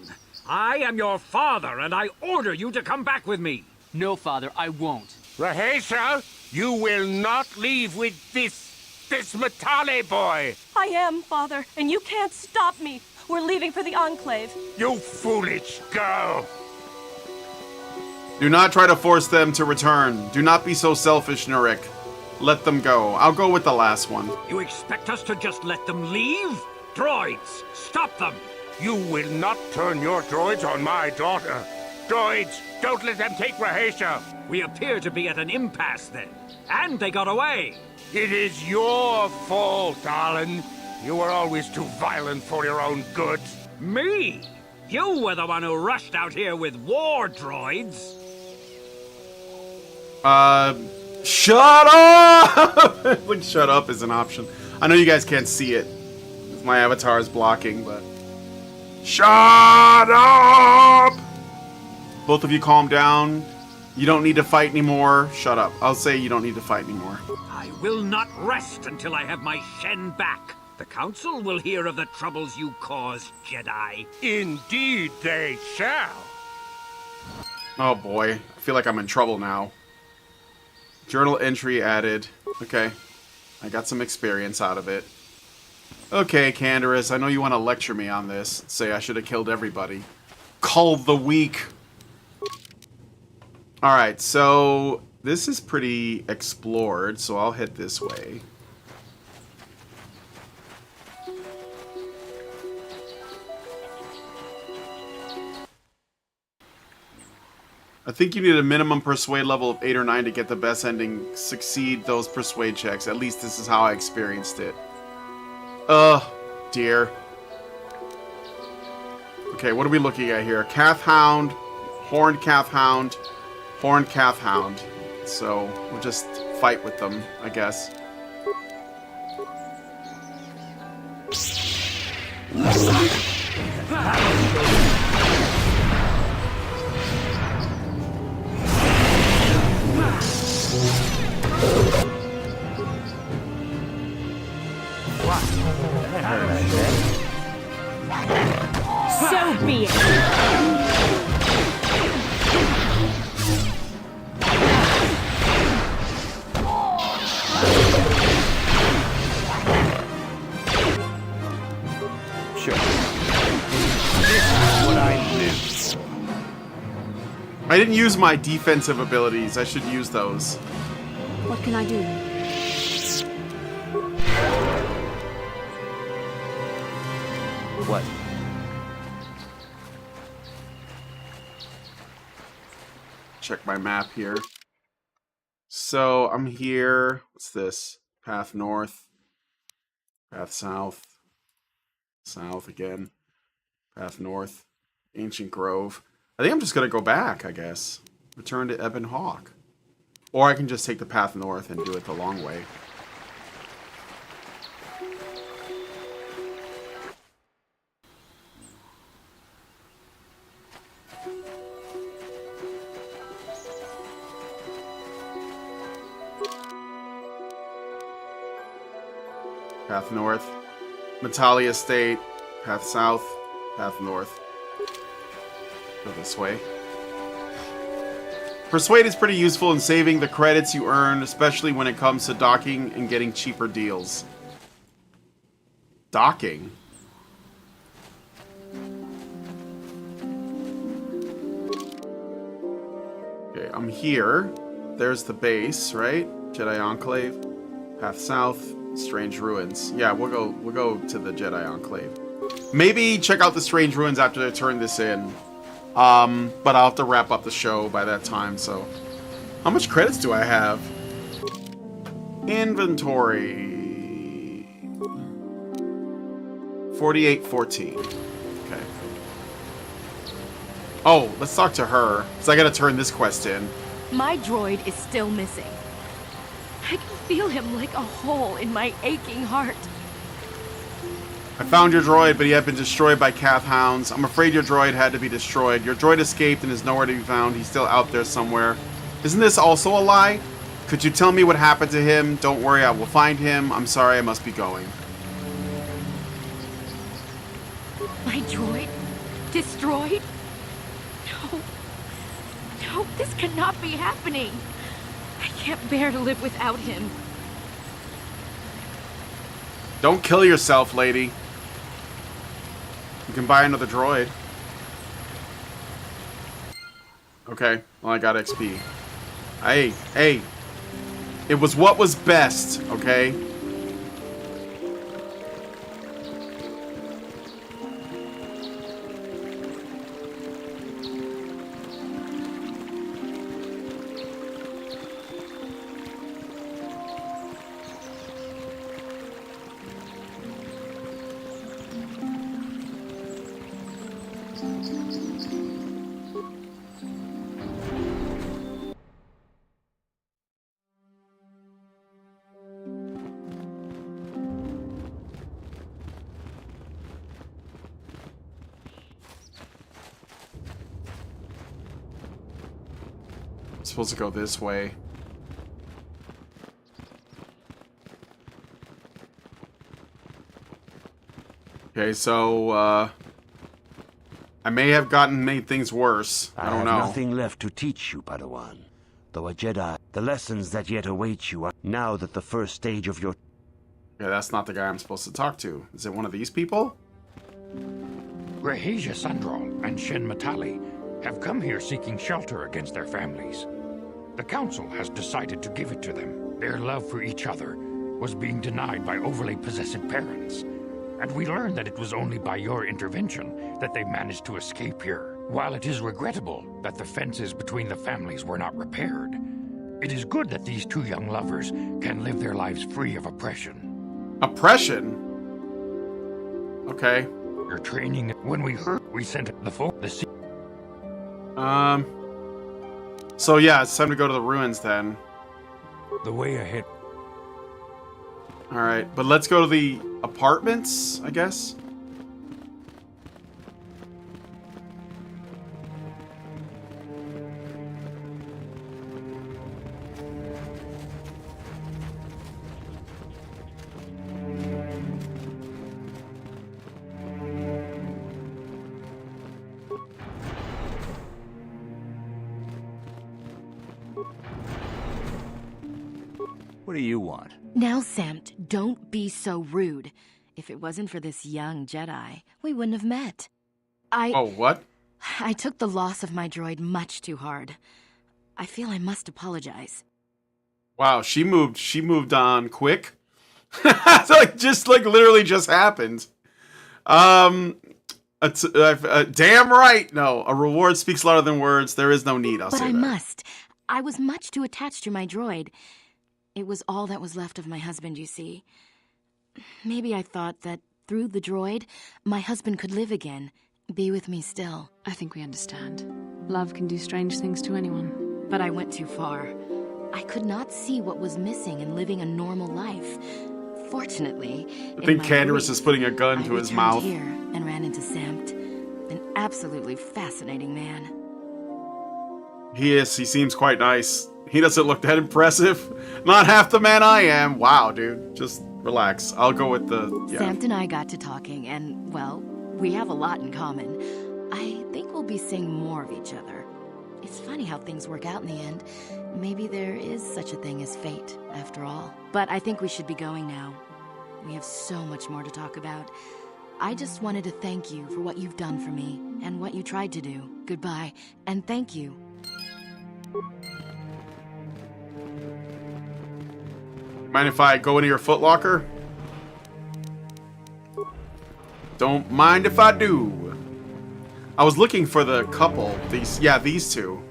I am your father, and I order you to come back with me. No, Father, I won't. Rahesia, you will not leave with this this Matale boy! I am, Father, and you can't stop me. We're leaving for the Enclave. You foolish girl! Do not try to force them to return. Do not be so selfish, Nurik. Let them go. I'll go with the last one. You expect us to just let them leave? Droids, stop them! You will not turn your droids on my daughter. Droids, don't let them take Rahesia. We appear to be at an impasse then. And they got away. It is your fault, Alan. You were always too violent for your own good. Me? You were the one who rushed out here with war droids. Shut up! Like, shut up is an option. I know you guys can't see it. My avatar is blocking, but... Shut up! Both of you calm down. You don't need to fight anymore. Shut up. I'll say you don't need to fight anymore. I will not rest until I have my Shen back. The Council will hear of the troubles you caused, Jedi. Indeed they shall. Oh boy. I feel like I'm in trouble now. Journal entry added. Okay. I got some experience out of it. Okay, Canderous, I know you want to lecture me on this. Say I should have killed everybody. Cull the weak. Alright, so this is pretty explored, so I'll head this way. I think you need a minimum persuade level of 8 or 9 to get the best ending. Succeed those persuade checks. At least this is how I experienced it. Dear. Okay, what are we looking at here? Calf Hound, Horned Calf Hound, Horned Calf Hound. So, we'll just fight with them, I guess. So be it. Sure. This is what I live for. I didn't use my defensive abilities. I should use those. What can I do? What? Check my map here. So, I'm here. What's this? Path north. Path south. South again. Path north. Ancient Grove. I think I'm just gonna go back, I guess. Return to Ebon Hawk. Or I can just take the path north and do it the long way. Path north. Matali Estate. Path south. Path north. Go this way. Persuade is pretty useful in saving the credits you earn, especially when it comes to docking and getting cheaper deals. Docking? Okay, I'm here. There's the base, right? Jedi Enclave. Path south. Strange Ruins. Yeah, we'll go to the Jedi Enclave. Maybe check out the Strange Ruins after I turn this in. But I'll have to wrap up the show by that time, so... How much credits do I have? Inventory... 4814. Okay. Oh, let's talk to her, because I gotta turn this quest in. My droid is still missing. I can feel him like a hole in my aching heart. I found your droid, but he had been destroyed by Calf Hounds. I'm afraid your droid had to be destroyed. Your droid escaped and is nowhere to be found. He's still out there somewhere. Isn't this also a lie? Could you tell me what happened to him? Don't worry, I will find him. I'm sorry, I must be going. My droid? Destroyed? No. No, this cannot be happening. I can't bear to live without him. Don't kill yourself, lady. You can buy another droid. Okay, well, I got XP. Hey. It was what was best, okay? Supposed to go this way. Okay, so I may have made things worse. I don't know. I have nothing left to teach you, Padawan. Though a Jedi, the lessons that yet await you are now that the first stage of your... Yeah, that's not the guy I'm supposed to talk to. Is it one of these people? Rahesia Sandral and Shen Matali have come here seeking shelter against their families. The Council has decided to give it to them. Their love for each other was being denied by overly possessive parents. And we learned that it was only by your intervention that they managed to escape here. While it is regrettable that the fences between the families were not repaired, it is good that these two young lovers can live their lives free of oppression. Oppression? Okay. Your training, when we heard, we sent the sea. So yeah, it's time to go to the ruins then. The way ahead. Alright, but let's go to the apartments, I guess. What do you want? Now, Samt, don't be so rude. If it wasn't for this young Jedi, we wouldn't have met. Oh, what? I took the loss of my droid much too hard. I feel I must apologize. Wow, she moved on quick. It's literally just happened. Damn right. No, a reward speaks louder than words. There is no need, I'll say that. But I must. I was much too attached to my droid. It was all that was left of my husband, you see. Maybe I thought that through the droid, my husband could live again, be with me still. I think we understand. Love can do strange things to anyone. But I went too far. I could not see what was missing in living a normal life. Fortunately, I think Canderous is putting a gun to his mouth. Here and ran into Samt, an absolutely fascinating man. He is. He seems quite nice. He doesn't look that impressive. Not half the man I am. Wow, dude. Just relax. I'll go with the... Yeah. Samt and I got to talking, and, well, we have a lot in common. I think we'll be seeing more of each other. It's funny how things work out in the end. Maybe there is such a thing as fate, after all. But I think we should be going now. We have so much more to talk about. I just wanted to thank you for what you've done for me, and what you tried to do. Goodbye, and thank you. Mind if I go into your footlocker? Don't mind if I do. I was looking for the couple. These two.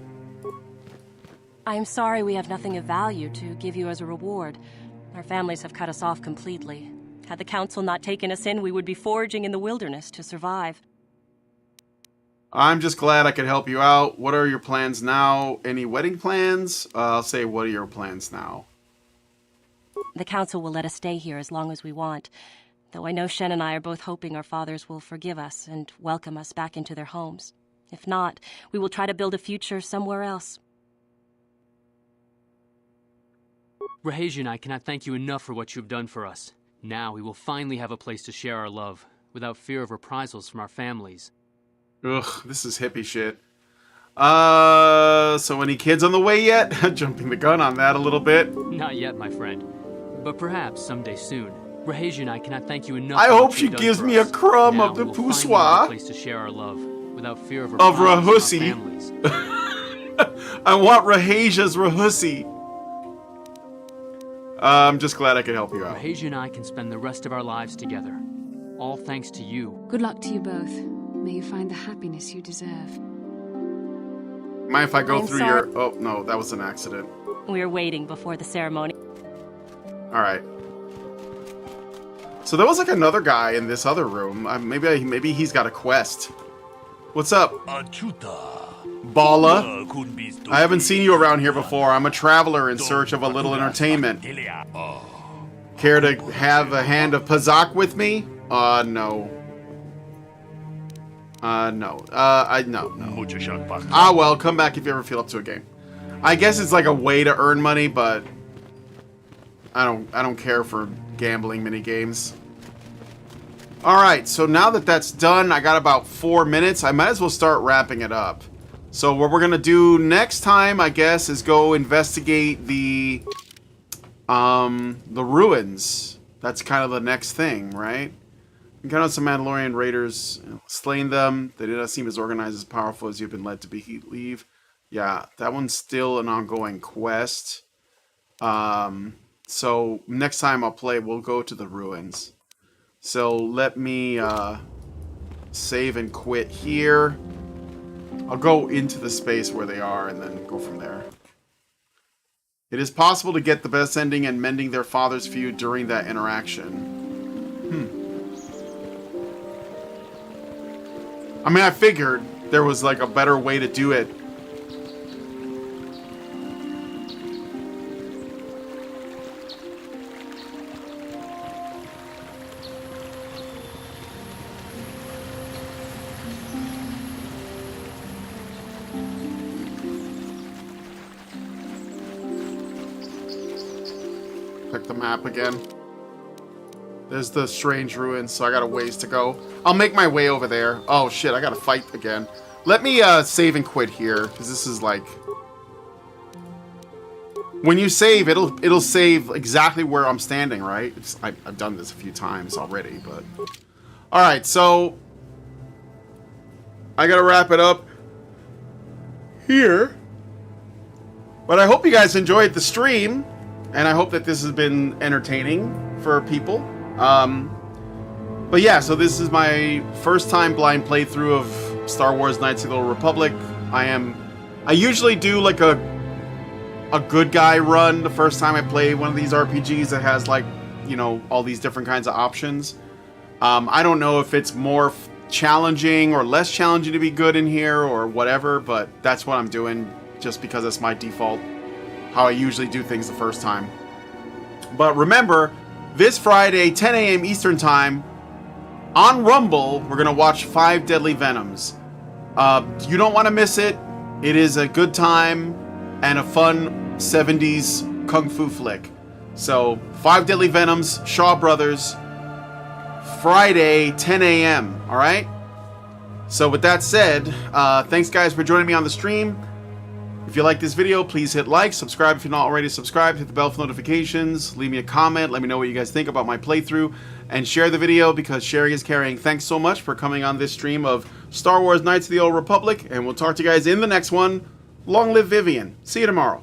I'm sorry we have nothing of value to give you as a reward. Our families have cut us off completely. Had the Council not taken us in, we would be foraging in the wilderness to survive. I'm just glad I could help you out. What are your plans now? Any wedding plans? I'll say, what are your plans now? The Council will let us stay here as long as we want, though I know Shen and I are both hoping our fathers will forgive us and welcome us back into their homes. If not, we will try to build a future somewhere else. Rahesia and I cannot thank you enough for what you have done for us. Now we will finally have a place to share our love, without fear of reprisals from our families. Ugh, this is hippie shit. So any kids on the way yet? Jumping the gun on that a little bit. Not yet, my friend. But perhaps someday soon. Rahesia and I cannot thank you enough. I for hope what she you've done gives for me a us. crumb Now of the we will find another poussoir place to share our love without fear of of reprisals from our Rahusi. families. I want Rahesia's Rahusi. I'm just glad I could help you out. Rahesia and I can spend the rest of our lives together. All thanks to you. Good luck to you both. May you find the happiness you deserve. Mind if I go I'm through sorry. your... Oh, no, that was an accident. We're waiting before the ceremony. Alright. So there was like another guy in this other room. Maybe he's got a quest. What's up? Bala? I haven't seen you around here before. I'm a traveler in search of a little entertainment. Care to have a hand of Pazak with me? No. No. No. Ah, well, come back if you ever feel up to a game. I guess it's like a way to earn money, but I don't care for gambling mini games. All right, so now that that's done, I got about 4 minutes. I might as well start wrapping it up. So what we're gonna do next time, I guess, is go investigate the ruins. That's kind of the next thing, right? Encountered some Mandalorian raiders, slain them. They did not seem as organized, as powerful as you've been led to believe. Yeah, that one's still an ongoing quest. So next time I'll play, we'll go to the ruins. So let me save and quit here. I'll go into the space where they are and then go from there. It is possible to get the best ending and mending their father's feud during that interaction. I mean, I figured there was like a better way to do it. Click the map again. There's the strange ruins, so I got a ways to go. I'll make my way over there. Oh shit, I gotta fight again. Let me save and quit here, because this is like... When you save, it'll save exactly where I'm standing, right? I've done this a few times already, but... Alright, so... I gotta wrap it up here. But I hope you guys enjoyed the stream, and I hope that this has been entertaining for people. But yeah, so this is my first time blind playthrough of Star Wars Knights of the Old Republic. I usually do like a good guy run the first time I play one of these RPGs that has like, you know, all these different kinds of options. I don't know if it's more challenging or less challenging to be good in here or whatever, but that's what I'm doing just because that's my default, how I usually do things the first time. But remember, this Friday, 10 a.m. Eastern Time, on Rumble, we're going to watch 5 Deadly Venoms. You don't want to miss it. It is a good time and a fun 70s kung fu flick. So, 5 Deadly Venoms, Shaw Brothers, Friday, 10 a.m. All right? So with that said, thanks guys for joining me on the stream. If you like this video, please hit like, subscribe if you're not already subscribed, hit the bell for notifications, leave me a comment, let me know what you guys think about my playthrough, and share the video because sharing is caring. Thanks so much for coming on this stream of Star Wars Knights of the Old Republic, and we'll talk to you guys in the next one. Long live Vivian. See you tomorrow.